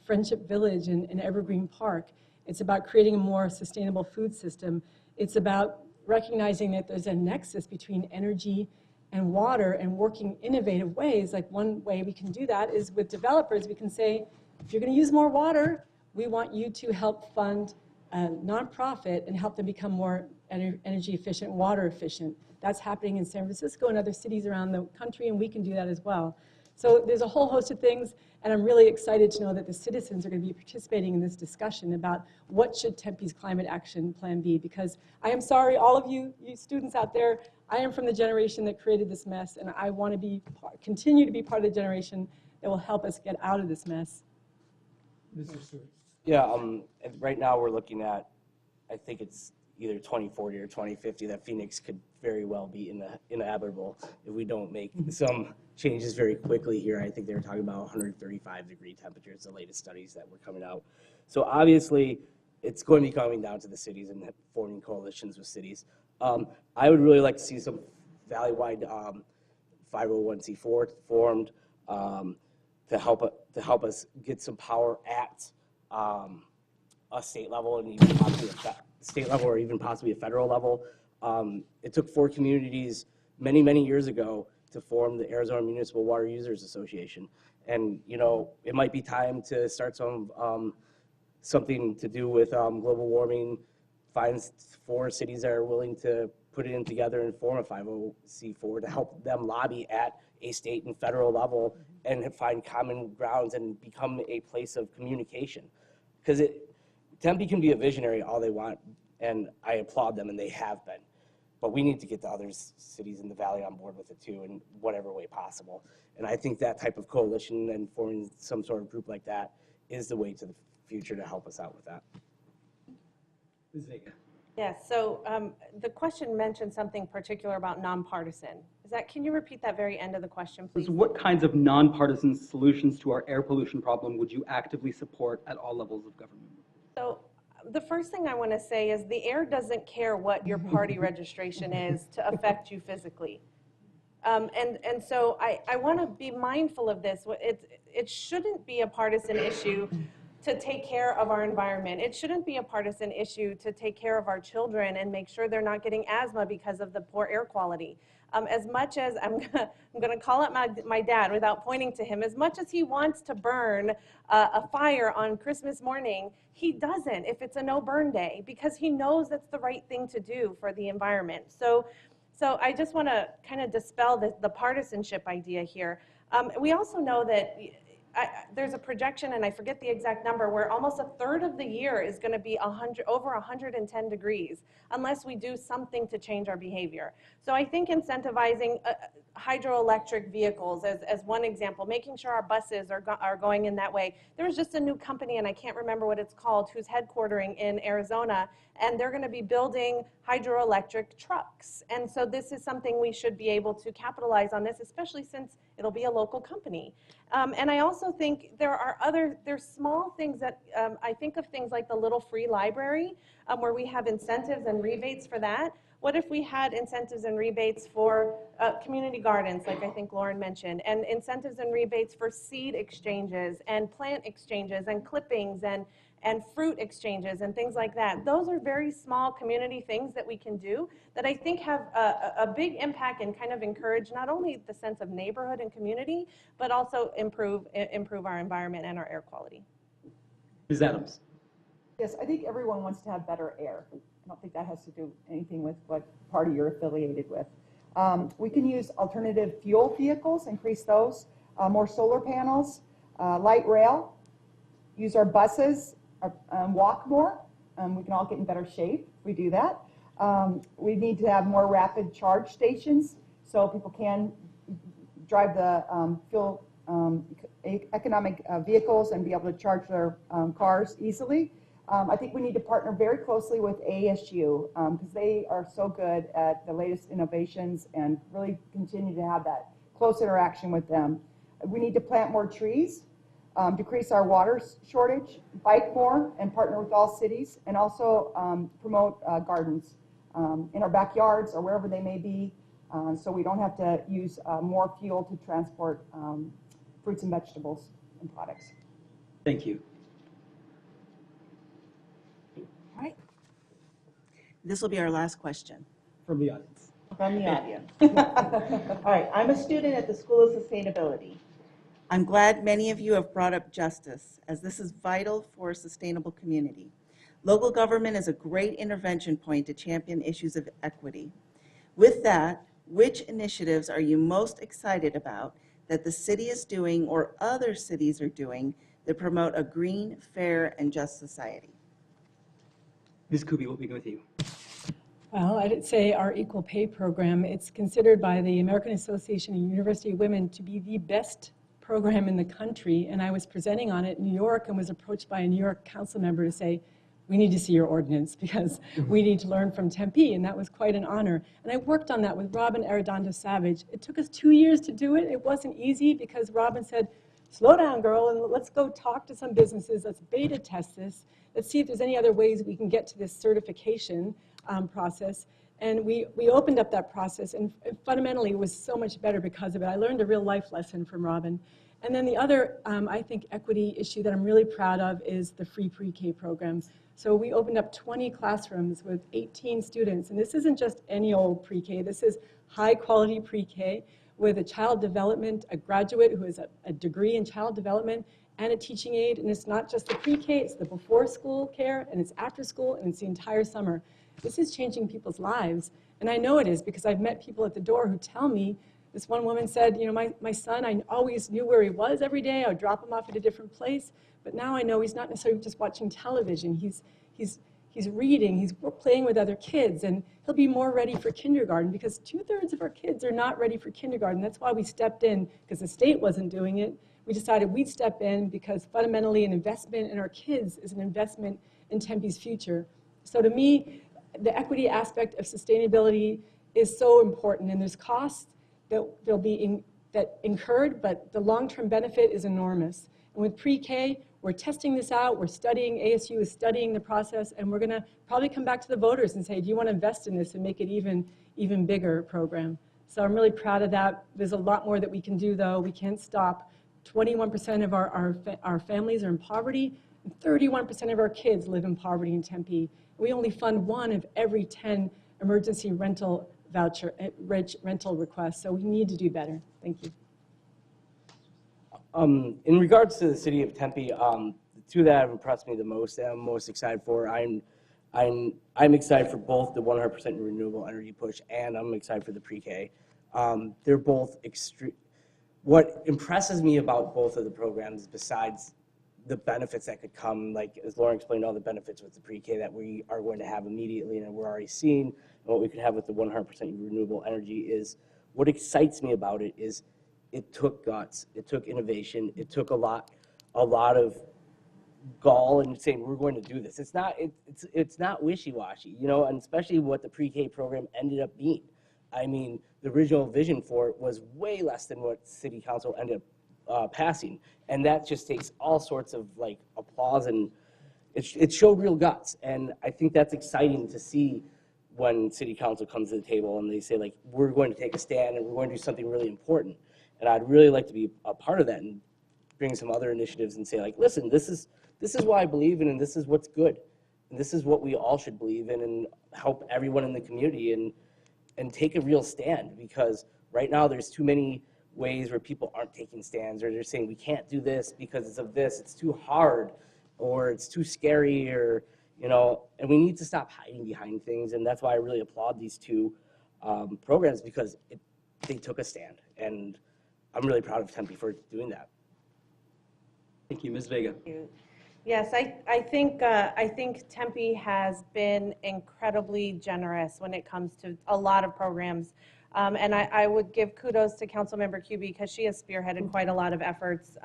Friendship Village and Evergreen Park. It's about creating a more sustainable food system. It's about recognizing that there's a nexus between energy and water and working innovative ways. Like one way we can do that is with developers. We can say, if you're going to use more water, we want you to help fund a nonprofit and help them become more energy efficient, water efficient. That's happening in San Francisco and other cities around the country, and we can do that as well. So there's a whole host of things, and I'm really excited to know that the citizens are going to be participating in this discussion about what should Tempe's climate action plan be, because I am sorry, all of you students out there, I am from the generation that created this mess, and I want to continue to be part of the generation that will help us get out of this mess. Mr. Stewart. Yeah, right now we're looking at, I think it's either 2040 or 2050 that Phoenix could very well be inhabitable if we don't make some changes very quickly here. I think they were talking about 135-degree temperatures, the latest studies that were coming out. So obviously, it's going to be coming down to the cities and forming coalitions with cities. I would really like to see some valley-wide 501c4 formed to help us get some power at a state level and even possibly a state level or even possibly a federal level. It took 4 communities many years ago to form the Arizona Municipal Water Users Association. And, it might be time to start something to do with global warming, find 4 cities that are willing to put it in together and form a 501c4 to help them lobby at a state and federal level and find common grounds and become a place of communication. Because Tempe can be a visionary all they want, and I applaud them, and they have been. But we need to get the other cities in the valley on board with it too, in whatever way possible. And I think that type of coalition and forming some sort of group like that is the way to the future to help us out with that. Ms. Vega. Yes, so the question mentioned something particular about nonpartisan. Can you repeat that very end of the question, please? So what kinds of nonpartisan solutions to our air pollution problem would you actively support at all levels of government? So the first thing I want to say is the air doesn't care what your party registration is to affect you physically. And so I want to be mindful of this. It shouldn't be a partisan issue to take care of our environment. It shouldn't be a partisan issue to take care of our children and make sure they're not getting asthma because of the poor air quality. As much as I'm gonna call out my dad without pointing to him, as much as he wants to burn a fire on Christmas morning, he doesn't if it's a no burn day, because he knows that's the right thing to do for the environment. So I just want to kind of dispel the partisanship idea here. We also know that there's a projection, and I forget the exact number, where almost a third of the year is going to be over 110 degrees unless we do something to change our behavior. So I think incentivizing hydroelectric vehicles as one example, making sure our buses are going in that way. There was just a new company, and I can't remember what it's called, who's headquartering in Arizona, and they're going to be building hydroelectric trucks. And so this is something we should be able to capitalize on this, especially since it'll be a local company. And I also think there's small things that, I think of things like the Little Free Library, where we have incentives and rebates for that. What if we had incentives and rebates for community gardens, like I think Lauren mentioned, and incentives and rebates for seed exchanges and plant exchanges and clippings and fruit exchanges and things like that. Those are very small community things that we can do that I think have a big impact and kind of encourage not only the sense of neighborhood and community, but also improve our environment and our air quality. Ms. Adams. Yes, I think everyone wants to have better air. I don't think that has to do anything with what party you're affiliated with. We can use alternative fuel vehicles, increase those, more solar panels, light rail, use our buses, walk more. We can all get in better shape if we do that. We need to have more rapid charge stations so people can drive the fuel economic vehicles and be able to charge their cars easily. I think we need to partner very closely with ASU because they are so good at the latest innovations and really continue to have that close interaction with them. We need to plant more trees, decrease our water shortage, bike more, and partner with all cities, and also promote gardens in our backyards or wherever they may be, so we don't have to use more fuel to transport fruits and vegetables and products. Thank you. All right. This will be our last question. From the audience. From the audience. All right, I'm a student at the School of Sustainability. I'm glad many of you have brought up justice, as this is vital for a sustainable community. Local government is a great intervention point to champion issues of equity. With that, which initiatives are you most excited about that the city is doing or other cities are doing that promote a green, fair, and just society? Ms. Kuby, we'll begin with you. Well, I'd say our equal pay program, it's considered by the American Association of University Women to be the best program in the country. And I was presenting on it in New York and was approached by a New York council member to say, we need to see your ordinance because we need to learn from Tempe. And that was quite an honor. And I worked on that with Robin Arredondo Savage. It took us 2 years to do it. It wasn't easy because Robin said, slow down, girl, and let's go talk to some businesses. Let's beta test this. Let's see if there's any other ways we can get to this certification process. And we opened up that process, and fundamentally it was so much better because of it. I learned a real life lesson from Robin. And then the other, I think, equity issue that I'm really proud of is the free pre-K program. So we opened up 20 classrooms with 18 students, and this isn't just any old pre-K. This is high-quality pre-K with a child development, a graduate who has a degree in child development, and a teaching aide. And it's not just the pre-K, it's the before school care, and it's after school, and it's the entire summer. This is changing people's lives, and I know it is because I've met people at the door who tell me This one woman said, you know, my son, I always knew where he was every day. I would drop him off at a different place, but now I know he's not necessarily just watching television. He's reading, he's playing with other kids, and he'll be more ready for kindergarten because 2/3 of our kids are not ready for kindergarten. That's why we stepped in, because the state wasn't doing it. We decided we'd step in because fundamentally an investment in our kids is an investment in Tempe's future. So to me, the equity aspect of sustainability is so important, and there's costs that they'll be that incurred, but the long-term benefit is enormous. And with pre-K, we're testing this out, we're studying, ASU is studying the process, and we're gonna probably come back to the voters and say, do you wanna invest in this and make it even bigger program? So I'm really proud of that. There's a lot more that we can do though. We can't stop. 21% of our families are in poverty, and 31% of our kids live in poverty in Tempe. We only fund 1 of every 10 emergency rental rental requests, so we need to do better. Thank you. In regards to the city of Tempe, the two that have impressed me the most that I'm most excited for, I'm excited for both the 100% renewable energy push, and I'm excited for the pre-K. They're both extreme. What impresses me about both of the programs, besides the benefits that could come, like as Lauren explained, all the benefits with the pre-K that we are going to have immediately and we're already seeing, and what we could have with the 100% renewable energy, is what excites me about it is it took guts, it took innovation, it took a lot of gall and saying we're going to do this. It's not wishy-washy, you know, and especially what the pre-K program ended up being. I mean, the original vision for it was way less than what City Council ended up passing, and that just takes all sorts of like applause, and it showed real guts, and I think that's exciting to see when City Council comes to the table and they say like we're going to take a stand and we're going to do something really important, and I'd really like to be a part of that and bring some other initiatives and say like, listen, this is what I believe in, and this is what's good, and this is what we all should believe in, and help everyone in the community and take a real stand, because right now there's too many ways where people aren't taking stands, or they're saying we can't do this because it's of this, it's too hard, or it's too scary, or, you know, and we need to stop hiding behind things, and that's why I really applaud these two programs, because they took a stand, and I'm really proud of Tempe for doing that. Thank you, Ms. Vega. Yes, I think Tempe has been incredibly generous when it comes to a lot of programs. And I would give kudos to Councilmember Cubie because she has spearheaded quite a lot of efforts,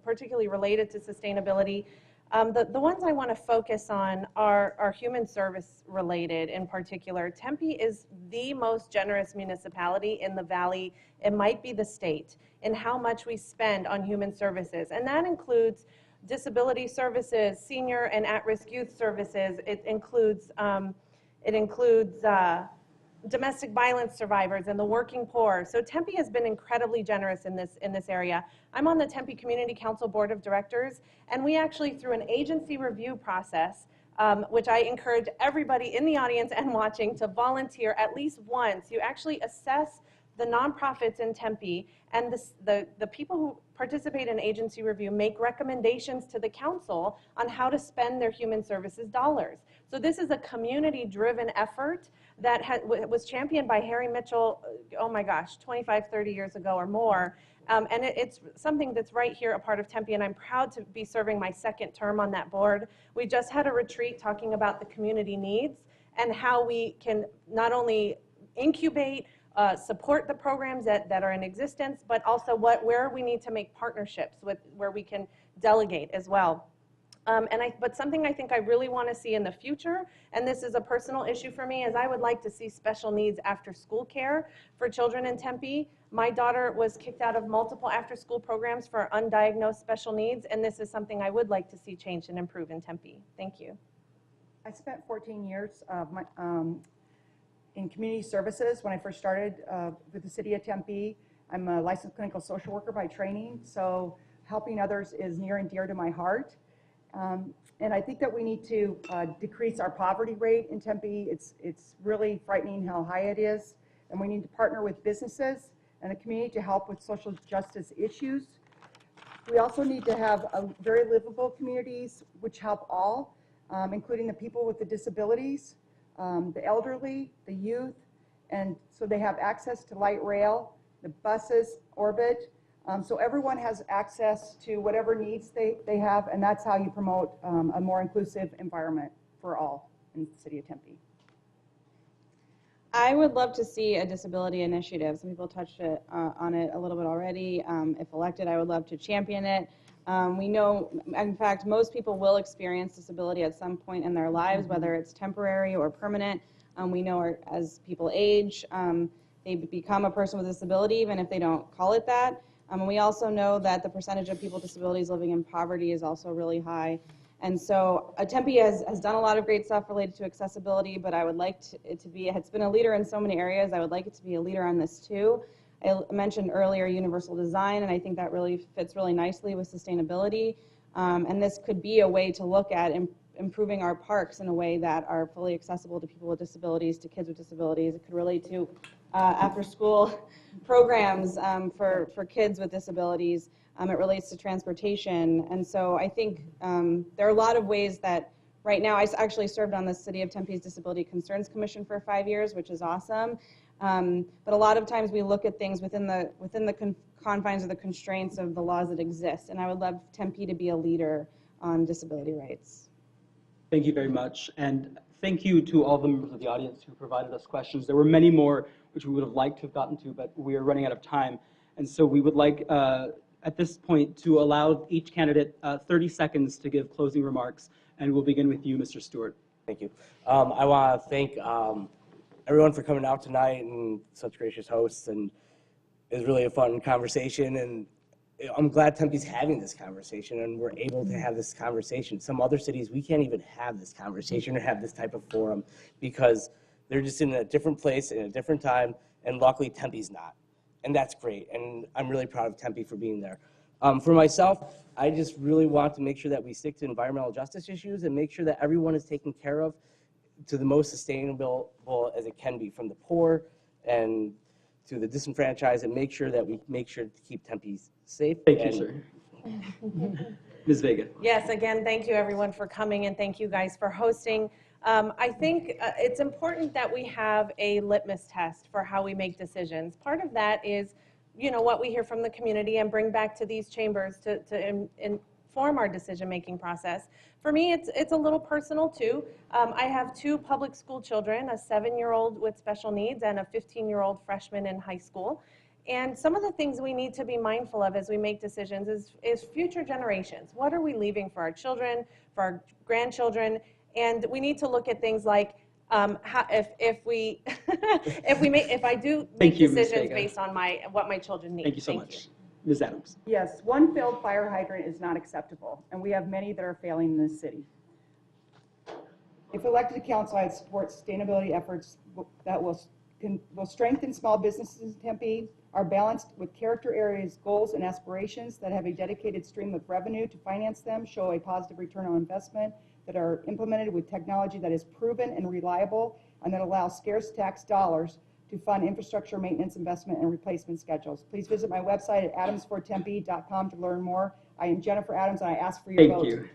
particularly related to sustainability. The ones I want to focus on are human service related in particular. Tempe is the most generous municipality in the Valley. It might be the state in how much we spend on human services. And that includes disability services, senior and at-risk youth services. It includes domestic violence survivors and the working poor. So Tempe has been incredibly generous in this area. I'm on the Tempe Community Council Board of Directors, and we actually, through an agency review process, which I encourage everybody in the audience and watching to volunteer at least once. You actually assess the nonprofits in Tempe, and the people who participate in agency review make recommendations to the council on how to spend their human services dollars. So this is a community-driven effort that was championed by Harry Mitchell, oh my gosh, 25, 30 years ago or more. And it's something that's right here, a part of Tempe, and I'm proud to be serving my second term on that board. We just had a retreat talking about the community needs and how we can not only incubate, support the programs that are in existence, but also where we need to make partnerships with, where we can delegate as well. But something I think I really want to see in the future, and this is a personal issue for me, is I would like to see special needs after school care for children in Tempe. My daughter was kicked out of multiple after school programs for undiagnosed special needs, and this is something I would like to see change and improve in Tempe. Thank you. I spent 14 years of in community services when I first started with the city of Tempe. I'm a licensed clinical social worker by training, so helping others is near and dear to my heart. And I think that we need to decrease our poverty rate in Tempe. It's really frightening how high it is, and we need to partner with businesses and the community to help with social justice issues. We also need to have very livable communities which help all, including the people with the disabilities, the elderly, the youth, and so they have access to light rail the buses, Orbit. So everyone has access to whatever needs they have, and that's how you promote a more inclusive environment for all in the city of Tempe. I would love to see a disability initiative. Some people touched on it a little bit already. If elected, I would love to champion it. We know, in fact, most people will experience disability at some point in their lives, whether it's temporary or permanent. We know as people age, they become a person with a disability, even if they don't call it that. We also know that the percentage of people with disabilities living in poverty is also really high. And so Tempe has done a lot of great stuff related to accessibility, but I would like it to be, it's been a leader in so many areas, I would like it to be a leader on this too. I mentioned earlier universal design, and I think that really fits really nicely with sustainability. And this could be a way to look at improving our parks in a way that are fully accessible to people with disabilities, to kids with disabilities. It could relate to after-school programs for kids with disabilities. It relates to transportation. And so I think there are a lot of ways that right now, I actually served on the City of Tempe's Disability Concerns Commission for 5 years, which is awesome. But a lot of times we look at things within the confines or the constraints of the laws that exist. And I would love Tempe to be a leader on disability rights. Thank you very much. And thank you to all the members of the audience who provided us questions. There were many more which we would have liked to have gotten to, but we are running out of time. And so we would like, at this point, to allow each candidate 30 seconds to give closing remarks. And we'll begin with you, Mr. Stewart. Thank you. I want to thank everyone for coming out tonight and such gracious hosts. And it was really a fun conversation. And I'm glad Tempe's having this conversation and we're able to have this conversation. Some other cities, we can't even have this conversation or have this type of forum because they're just in a different place in a different time. And luckily, Tempe's not. And that's great. And I'm really proud of Tempe for being there. For myself, I just really want to make sure that we stick to environmental justice issues and make sure that everyone is taken care of to the most sustainable as it can be, from the poor and to the disenfranchised, and make sure that we make sure to keep Tempe safe. Thank you, sir. Ms. Vega. Yes, again, thank you everyone for coming, and thank you guys for hosting. I think it's important that we have a litmus test for how we make decisions. Part of that is, you know, what we hear from the community and bring back to these chambers to inform our decision-making process. For me, it's a little personal too. I have 2 public school children, a 7-year-old with special needs and a 15-year-old freshman in high school. And some of the things we need to be mindful of as we make decisions is future generations. What are we leaving for our children, for our grandchildren? And we need to look at things like if I do make decisions based on what my children need. Thank you so much. Ms. Adams. Yes, one failed fire hydrant is not acceptable, and we have many that are failing in this city. If elected to council, I'd support sustainability efforts that will strengthen small businesses in Tempe, are balanced with character areas, goals, and aspirations that have a dedicated stream of revenue to finance them, show a positive return on investment, that are implemented with technology that is proven and reliable, and that allows scarce tax dollars to fund infrastructure maintenance, investment, and replacement schedules. Please visit my website at adamsfortempe.com to learn more. I am Jennifer Adams, and I ask for your vote. Thank you.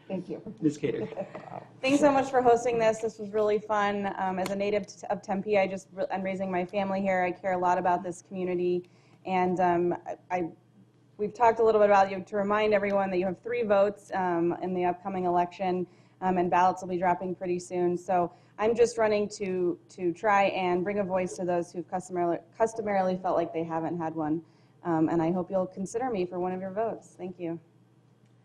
Thank you. Ms. Cater. Thanks so much for hosting this. This was really fun. As a native of Tempe, I'm raising my family here. I care a lot about this community. And we've talked a little bit about you to remind everyone that you have 3 votes in the upcoming election, and ballots will be dropping pretty soon. So I'm just running to try and bring a voice to those who've customarily felt like they haven't had one. And I hope you'll consider me for one of your votes. Thank you.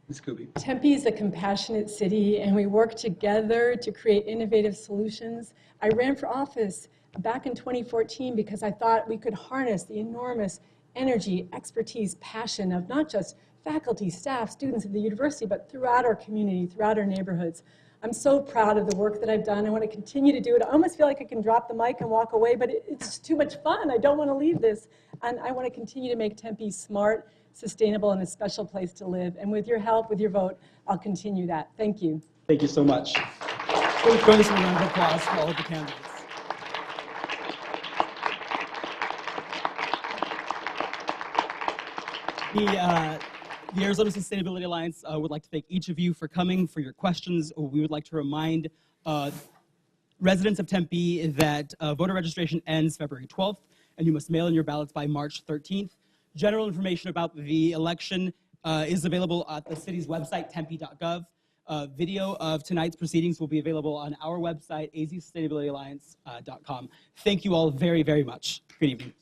Ms. Kuby. Tempe is a compassionate city, and we work together to create innovative solutions. I ran for office back in 2014 because I thought we could harness the enormous energy, expertise, passion of not just faculty, staff, students at the university, but throughout our community, throughout our neighborhoods. I'm so proud of the work that I've done. I want to continue to do it. I almost feel like I can drop the mic and walk away, but it's too much fun. I don't want to leave this. And I want to continue to make Tempe smart, sustainable, and a special place to live. And with your help, with your vote, I'll continue that. Thank you. Thank you so much. Please join us in a round of applause for all of the candidates. The Arizona Sustainability Alliance would like to thank each of you for coming, for your questions. We would like to remind residents of Tempe that voter registration ends February 12th, and you must mail in your ballots by March 13th. General information about the election is available at the city's website, tempe.gov. Video of tonight's proceedings will be available on our website, azsustainabilityalliance.com. Thank you all very, very much. Good evening.